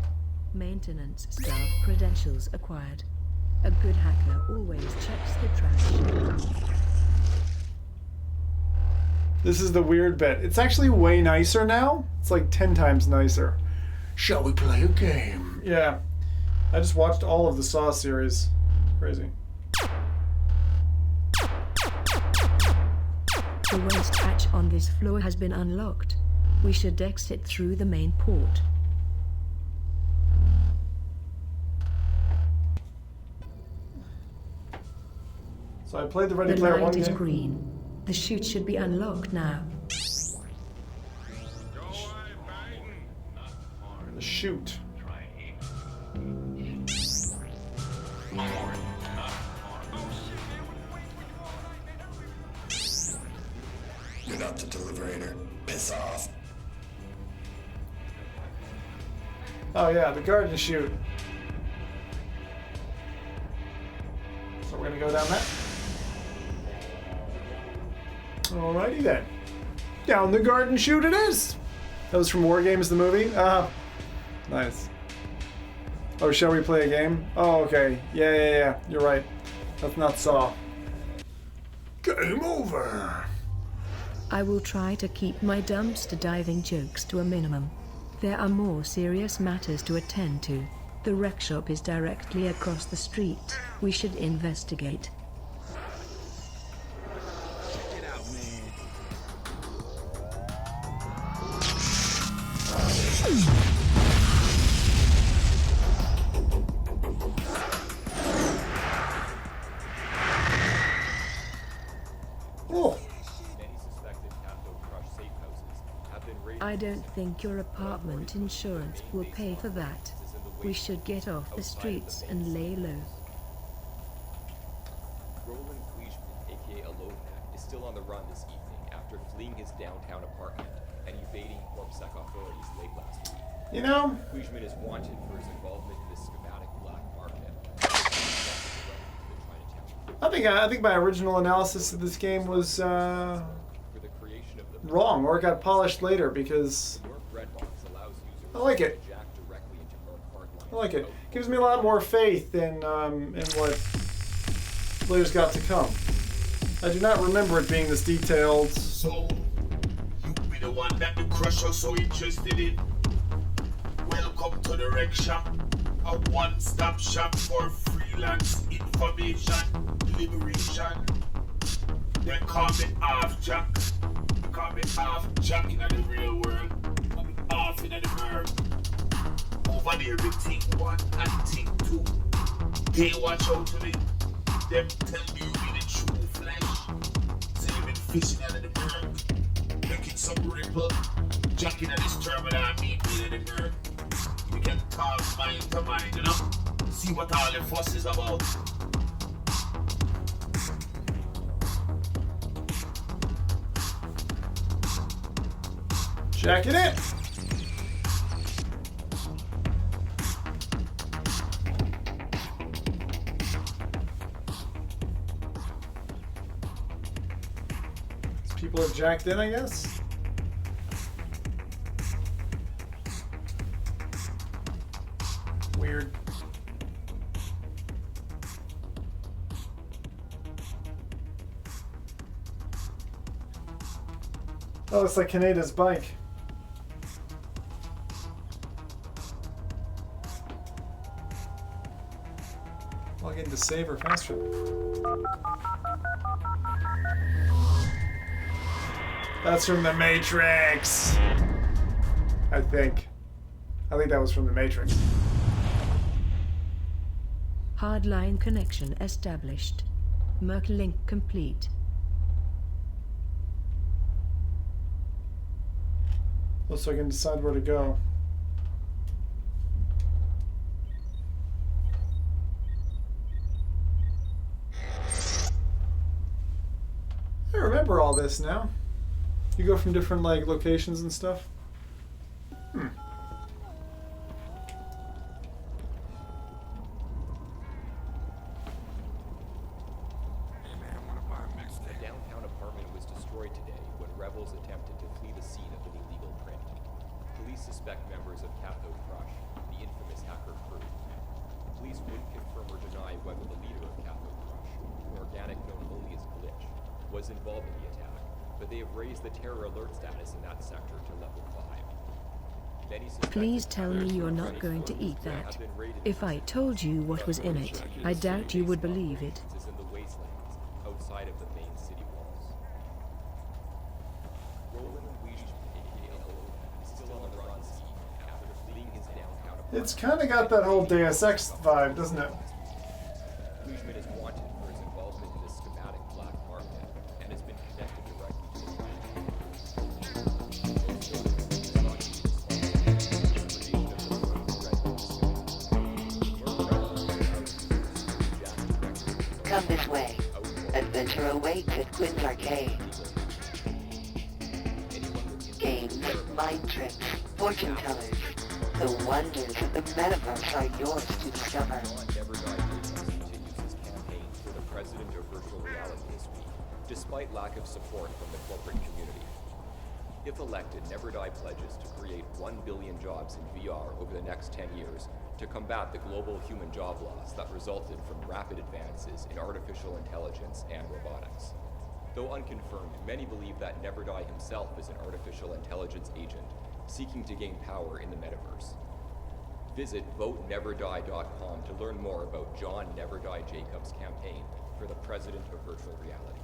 Maintenance staff credentials acquired. A good hacker always checks the trash. This is the weird bit. It's actually way nicer now. It's like 10 times nicer. Shall we play a game? Yeah. I just watched all of the Saw series. Crazy. The waste hatch on this floor has been unlocked. We should exit through the main port. So I played the Ready The Player One light is game. green. The chute should be unlocked now. The shoot. You're not the deliberator. Piss off. Oh yeah, the garden chute. So we're gonna go down that. Alrighty then. Down the garden chute it is! That was from War Games, the movie? Nice. Oh, shall we play a game? Oh, okay. Yeah. You're right. That's not Saw. Game over! I will try to keep my dumpster diving jokes to a minimum. There are more serious matters to attend to. The wreck shop is directly across the street. We should investigate. Oh, I don't think your apartment insurance will pay for that. We should get off the streets and lay low. Roland Quishman, aka Alonnak, is still on the run this evening after fleeing his downtown apartment and evading CorpSec authorities late last week. you know, Quishman is wanted for his involvement in the schematic black market. I think my original analysis of this game was For the creation of the wrong, or it got polished later because Your Breadbox allows users I like it. to jack directly into Merc hardline. I like it. Gives me a lot more faith in what later's got to come. I do not remember it being this detailed. So, you be the one that the crusher so interested in. Welcome to the Rec Shop, a one-stop shop for freelance information, liberation. They call me Half Jack. They call me Half Jack in the real world. I'm off in the world. Over there, we think one and think two. They watch out to me. Them tell me you be the true flesh. Say you been fishing out of the berg, making some ripple. Jacking at this terminal, me being in the berg. We can talk mind to mind, you know. See what all the fuss is about. Jacking it. People are jacked in, I guess. Weird. Oh, it's like Kaneda's bike. Log in to save or fast travel. That's from the Matrix, I think. I think that was from The Matrix. Hardline connection established. Merc link complete. Oh, so I can decide where to go. I remember all this now. You go from different like locations and stuff. The downtown apartment was destroyed today when rebels attempted to flee the scene of an illegal print. Police suspect members of Cathode Crush, the infamous hacker crew. Police wouldn't confirm or deny whether the leader of Cathode Crush, an organic known only as Glitch, was involved in the attack, but they have raised the terror alert status in that sector to level 5. Please tell me you're not going to eat that. If I told you what was in it, I doubt you would believe it. In the wastelands outside of the main city walls. Roland Weege, aka still on the run after fleeing his downtown apartment. It's kind of got that whole Deus Ex vibe, doesn't it? Weishman is wanted for his involvement in the schematic black market and has been connected directly to the crime. Come this way. Adventure awaits at Quinn's Arcade. Games, mind tricks, fortune tellers. The wonders of the metaverse are yours to discover. Continues his campaign for the president of virtual reality this week, despite lack of support from the corporate community. If elected, Neverdie pledges to create 1 billion jobs in VR over the next 10 years to combat the global human job loss that resulted from rapid advances in artificial intelligence and robotics. Though unconfirmed, many believe that Neverdie himself is an artificial intelligence agent seeking to gain power in the metaverse. Visit voteneverdie.com to learn more about John Neverdie Jacobs' campaign for the president of virtual reality.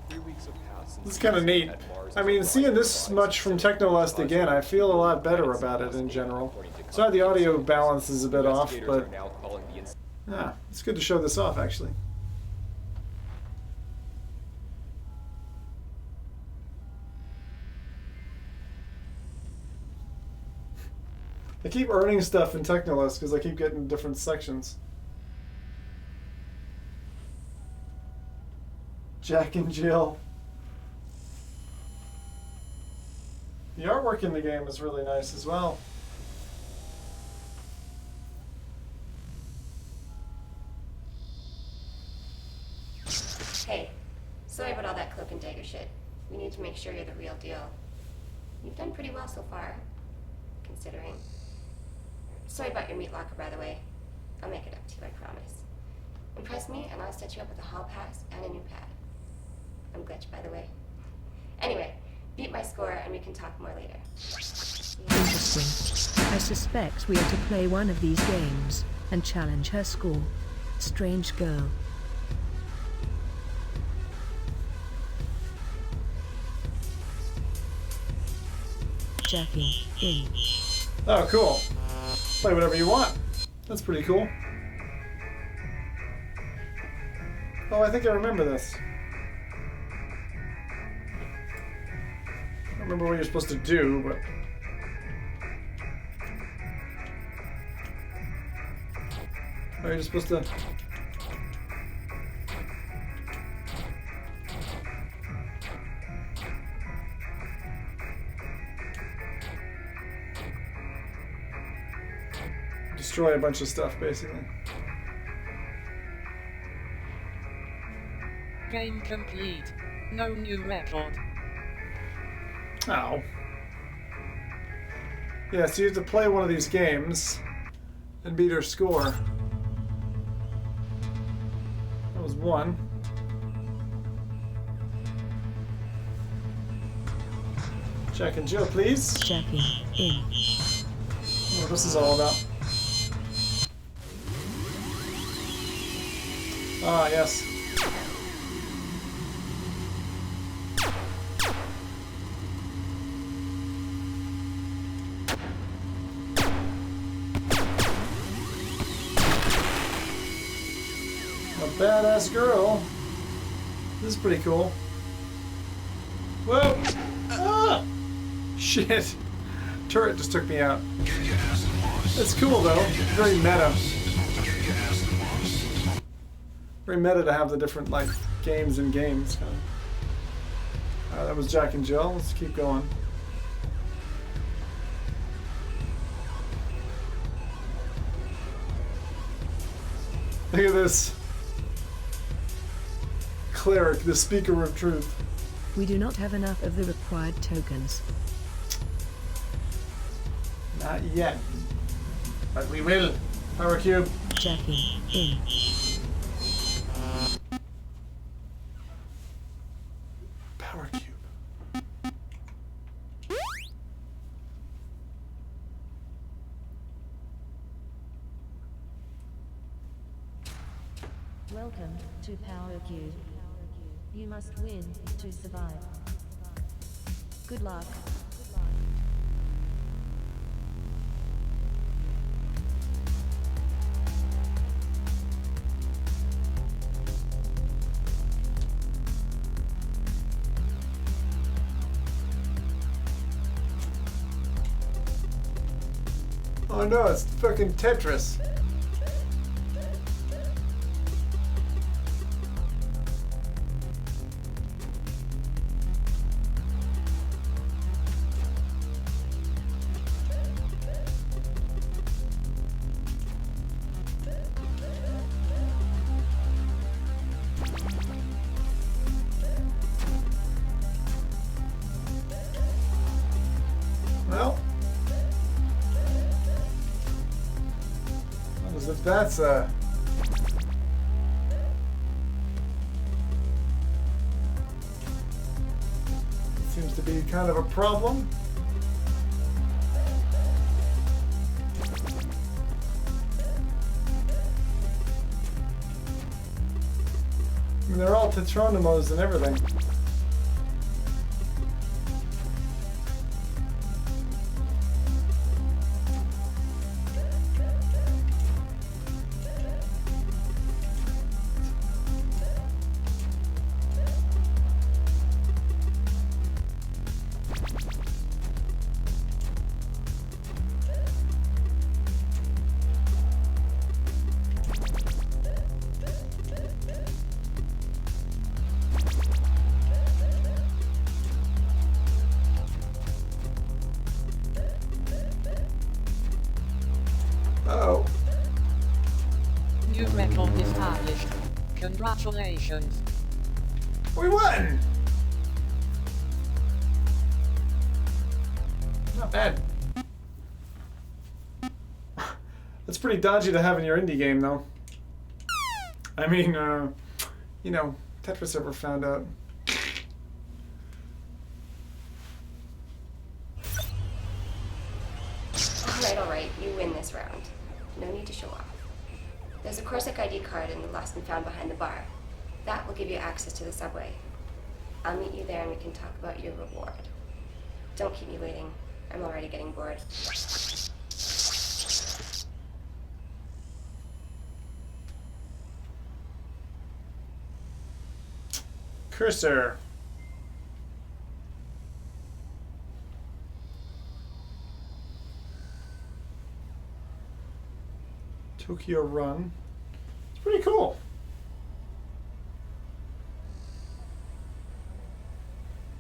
3 weeks have passed since It's kind of neat. I mean, seeing this much from Technolust again, I feel a lot better about it in general. Sorry the audio balance is a bit off, but yeah, it's good to show this off actually. I keep earning stuff in Technolust because I keep getting different sections. Jack and Jill. The artwork in the game is really nice as well. Hey, sorry about all that cloak and dagger shit. We need to make sure you're the real deal. You've done pretty well so far, considering. Sorry about your meat locker, by the way. I'll make it up to you, I promise. Impress me, and I'll set you up with a hall pass and a new pad. I'm Glitch, by the way. Anyway, beat my score, and we can talk more later. Interesting. I suspect we are to play one of these games and challenge her score. Strange girl. Jacking in. Oh, cool. Play whatever you want. That's pretty cool. Oh, I think I remember this. I don't remember what you're supposed to do, but... Are you just supposed to... destroy a bunch of stuff, basically. Game complete. No new record. Ow. Yeah, so you have to play one of these games and beat her score. That was one. Jack and Jill, please. Jacking in. What this is all about. Ah, yes. A badass girl. This is pretty cool. Whoa! Ah! Shit. Turret just took me out. It's cool though. Very meta. Very meta to have the different like games in games. Kind of. That was Jack and Jill. Let's keep going. Look at this. Cleric, the speaker of truth. We do not have enough of the required tokens. Not yet. But we will. Power cube. Checking in. Power cube. Welcome to Power Cube. You must win to survive. Good luck. Oh no, it's fucking Tetris. Well, as if that's seems to be kind of a problem. I mean, they're all Tetronymos and everything. Uh-oh. New record established. Congratulations. We won! Not bad. That's pretty dodgy to have in your indie game, though. I mean, you know, Tetris ever found out. Alright, you win this round. No need to show off. There's a Corsic ID card in the lost and found behind the bar. That will give you access to the subway. I'll meet you there and we can talk about your reward. Don't keep me waiting. I'm already getting bored. Cursor. Tokyo Run. It's pretty cool.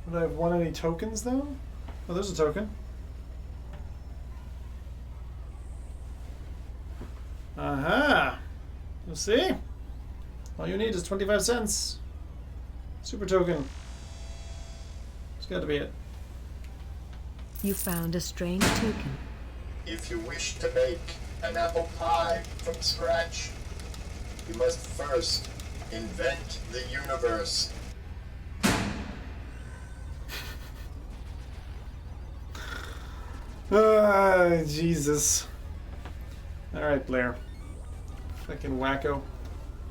Would I have won any tokens though? Oh, there's a token. Aha! You'll see. All you need is 25 cents. Super token. It's got to be it. You found a strange token. If you wish to make an apple pie from scratch, you must first invent the universe. Jesus. Alright, Blair. Fucking wacko.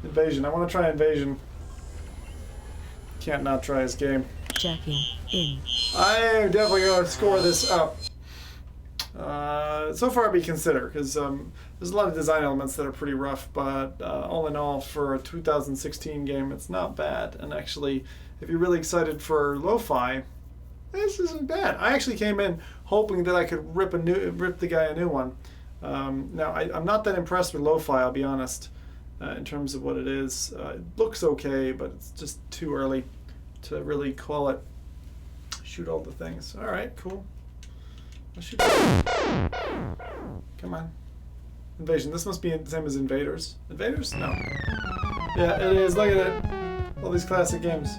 Invasion. I want to try Invasion. Can't not try this game. Checking in. I am definitely going to score this up. so far I'd be consider, because there's a lot of design elements that are pretty rough, but all in all, for a 2016 game, it's not bad. And actually, if you're really excited for lo-fi, this isn't bad. I actually came in hoping that I could rip the guy a new one. Now, I'm not that impressed with lo-fi, I'll be honest, in terms of what it is. It looks okay, but it's just too early to really call it. Shoot all the things. All right, cool. Let's shoot. Come on. Invasion. This must be the same as Invaders. Invaders? No. Yeah, it is. Look at it. All these classic games.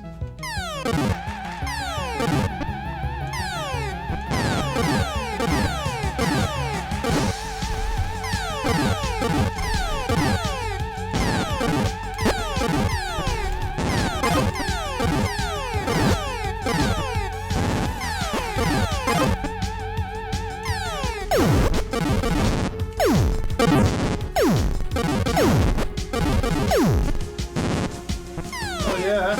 Oh yeah.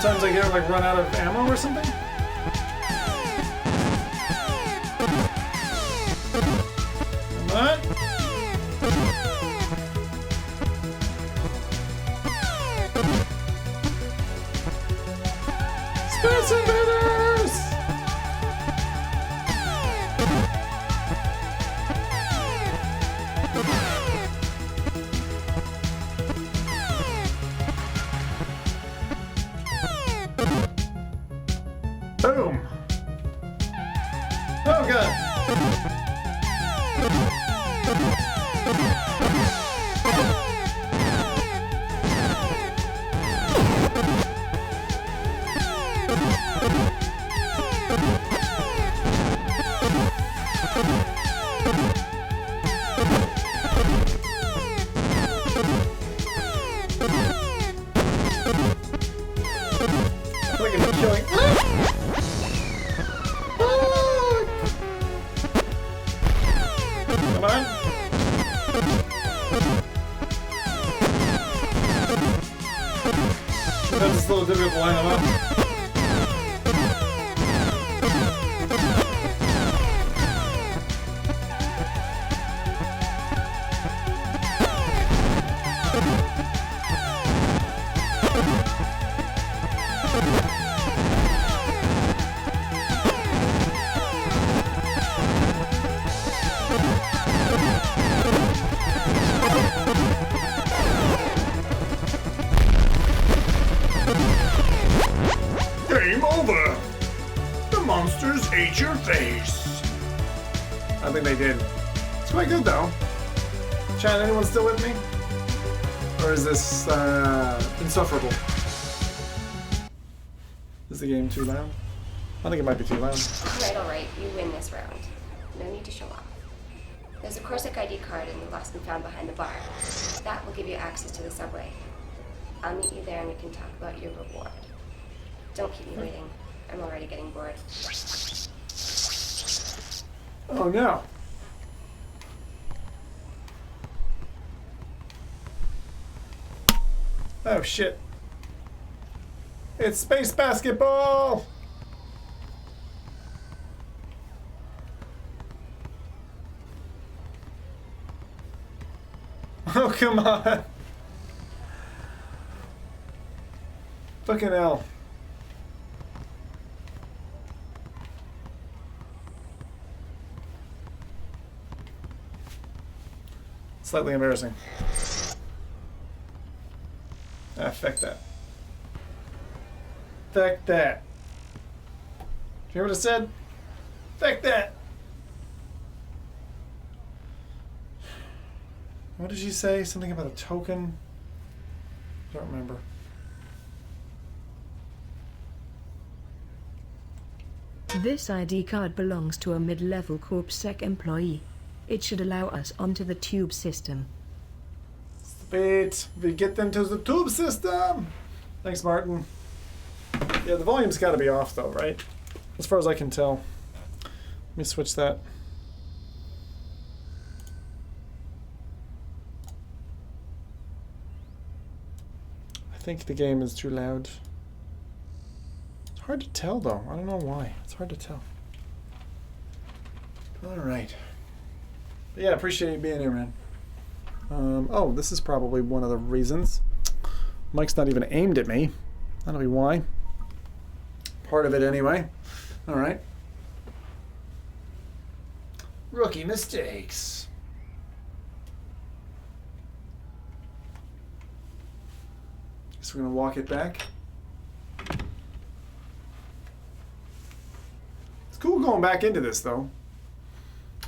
Sometimes I get like run out of ammo or something. Come on. Space Invaders! Boom! Oh god! Look at me killing. Come on. That's just a little difficult to line them up. Game over! The monsters ate your face! I think they did. It's quite good though. Chat, anyone still with me? Or is this insufferable? Is the game too loud? I think it might be too loud. Alright, you win this round. No need to show off. There's a Corsic ID card in the lost and found behind the bar. That will give you access to the subway. I'll meet you there and we can talk about your reward. Don't keep me waiting. I'm already getting bored. Oh no. Oh shit. It's space basketball! Oh, come on. Fucking hell. Slightly embarrassing. Ah, feck that. Feck that. Do you hear what I said? Feck that. What did she say? Something about a token? I don't remember. This ID card belongs to a mid-level CorpSec employee. It should allow us onto the tube system. Sweet. We get into the tube system. Thanks, Martin. Yeah, the volume's got to be off, though, right? As far as I can tell. Let me switch that. I think the game is too loud. It's hard to tell, though. I don't know why. It's hard to tell. All right. But yeah, appreciate you being here, man. Oh, this is probably one of the reasons. Mike's not even aimed at me. That'll be why. Part of it, anyway. All right. Rookie mistakes. Guess we're gonna walk it back. It's cool going back into this, though.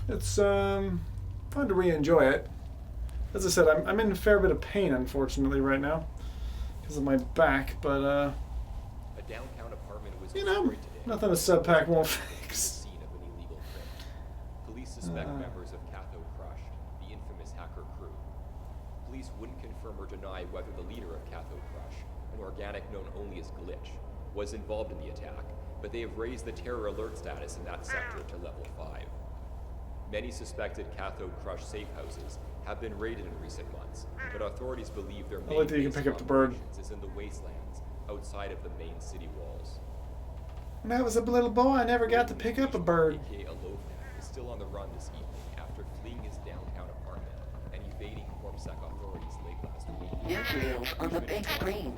It's fun to re-enjoy it. As I said, I'm in a fair bit of pain, unfortunately, right now because of my back, but A downtown apartment was you know, destroyed today. nothing a sub pack won't fix. Scene of an illegal crypt. Police suspect members of Cathode Crush, the infamous hacker crew. Police wouldn't confirm or deny whether the leader of Cathode Crush, an organic known only as Glitch, was involved in the attack, but they have raised the terror alert status in that sector to level 5. Many suspected Cathode Crush safe houses have been raided in recent months, but authorities believe their main like that you can base pick of up the bird. operations is in the wastelands outside of the main city walls. When I was a little boy, I never got to pick up a bird. aka Alofan is still on the run this evening after fleeing his downtown apartment and evading CorpSec authorities late last week. Newsreels on the big screen.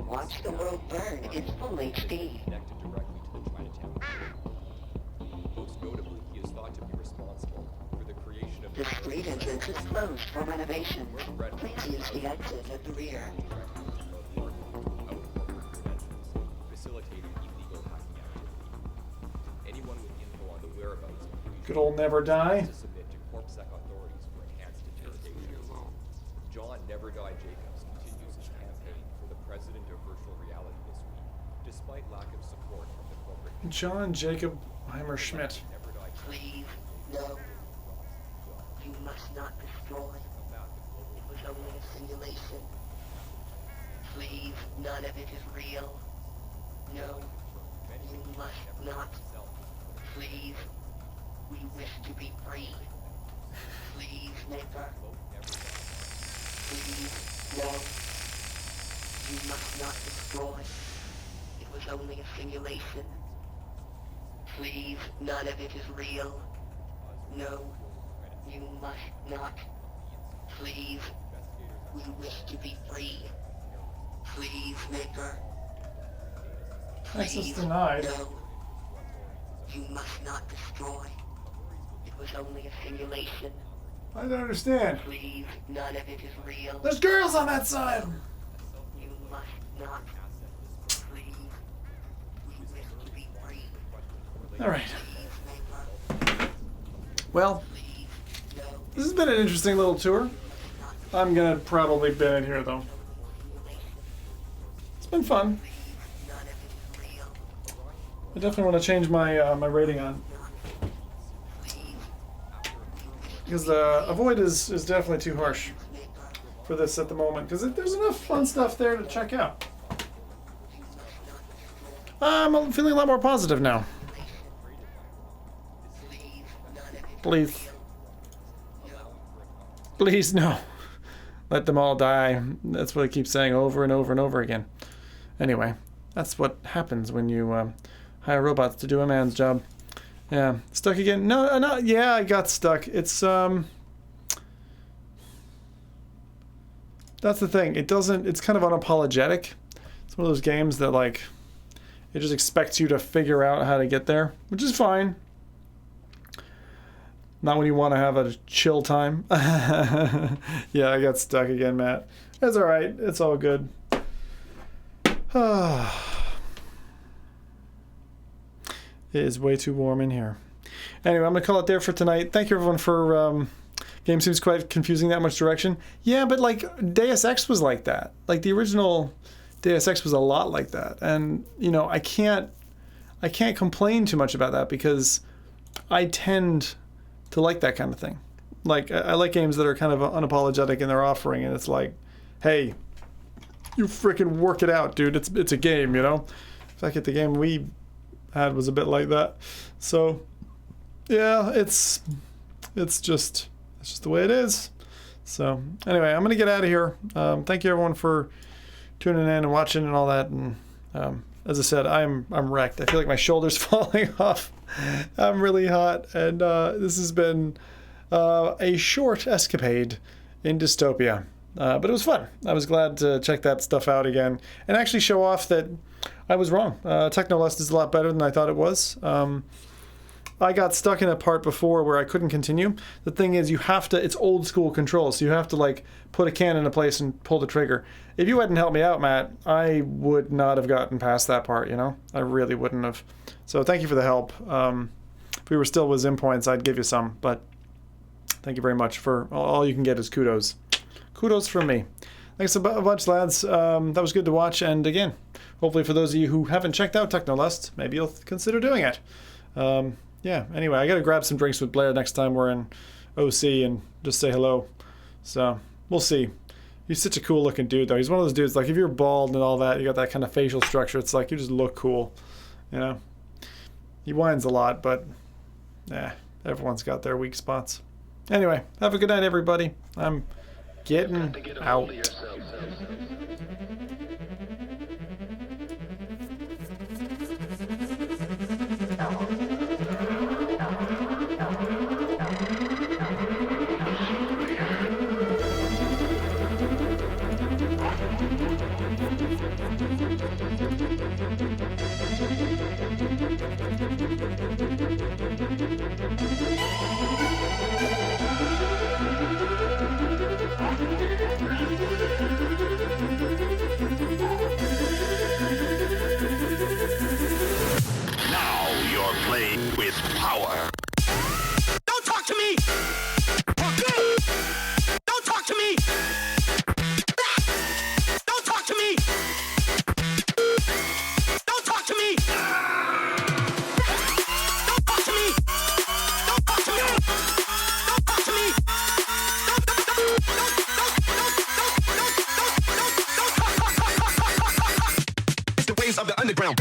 Watch the world burn in full HD. Connected directly to the Chinatown grid. Most notably, he is thought to be responsible for the creation of The street entrance is closed for renovation. Please use the exit at the rear. facilitating illegal hacking activity. Anyone with info on the whereabouts of Good old Never Die. to submit to CorpSec authorities for enhanced interrogation. John Never Die Jacobs continues his campaign for the president of virtual reality this week, despite lack of support from the corporate. John Jacob Heimer Schmidt. Never Die Please, no. You must not destroy. It was only a simulation. Please, none of it is real. No, you must not. Please, we wish to be free. Please, Maker. Please, no. You must not destroy. It was only a simulation. Please, none of it is real. No, you must not. Please, we wish to be free. Please, Maker. Access denied. No, you must not destroy. It was only a simulation. I don't understand. Please, none of it is real. There's girls on that side. You must not. Please, we wish to be free. All right. Please, Maker. Well, this has been an interesting little tour. I'm gonna probably bin it here, though. It's been fun. I definitely want to change my my rating on, because Avoid is definitely too harsh for this at the moment, because there's enough fun stuff there to check out. I'm feeling a lot more positive now. Please. Please, no. Let them all die. That's what I keep saying over and over and over again. Anyway, that's what happens when you hire robots to do a man's job. Yeah, stuck again? No, no, yeah, I got stuck. It's, that's the thing. It doesn't, it's kind of unapologetic. It's one of those games that, like, it just expects you to figure out how to get there, which is fine. Not when you want to have a chill time. Yeah, I got stuck again, Matt. That's alright. It's all good. It is way too warm in here. Anyway, I'm going to call it there for tonight. Thank you, everyone, for... game seems quite confusing, that much direction. Yeah, but, like, Deus Ex was like that. Like, the original Deus Ex was a lot like that. And, you know, I can't complain too much about that, because I tend to like that kind of thing. Like, I like games that are kind of unapologetic in their offering, and it's like, hey, you freaking work it out, dude. It's a game, you know? In fact, the game we had was a bit like that. So, yeah, it's just the way it is. So, anyway, I'm gonna get out of here. Thank you everyone for tuning in and watching and all that. And as I said, I'm wrecked. I feel like my shoulder's falling off. I'm really hot, and this has been a short escapade in Dystopia. But it was fun. I was glad to check that stuff out again and actually show off that I was wrong. Technolust is a lot better than I thought it was. I got stuck in a part before where I couldn't continue. The thing is, you have to, it's old school controls, so you have to like put a can in a place and pull the trigger. If you hadn't helped me out, Matt, I would not have gotten past that part, you know? I really wouldn't have. So thank you for the help. If we were still with Zim points, I'd give you some, but thank you very much. For all you can get is kudos. Kudos from me. Thanks a bunch, lads. That was good to watch, and again, hopefully for those of you who haven't checked out Technolust, maybe you'll consider doing it. Yeah, anyway, I gotta grab some drinks with Blair next time we're in OC and just say hello. So, we'll see. He's such a cool looking dude, though. He's one of those dudes, like, if you're bald and all that, you got that kind of facial structure, it's like you just look cool, you know? He whines a lot, but, everyone's got their weak spots. Anyway, have a good night, everybody. I'm getting out. Now you're playing with power. Don't talk to me! Don't talk to me! Don't talk to me! Don't talk to me! Don't talk to me! Don't talk to me! Don't talk to me! It's the waves of the underground.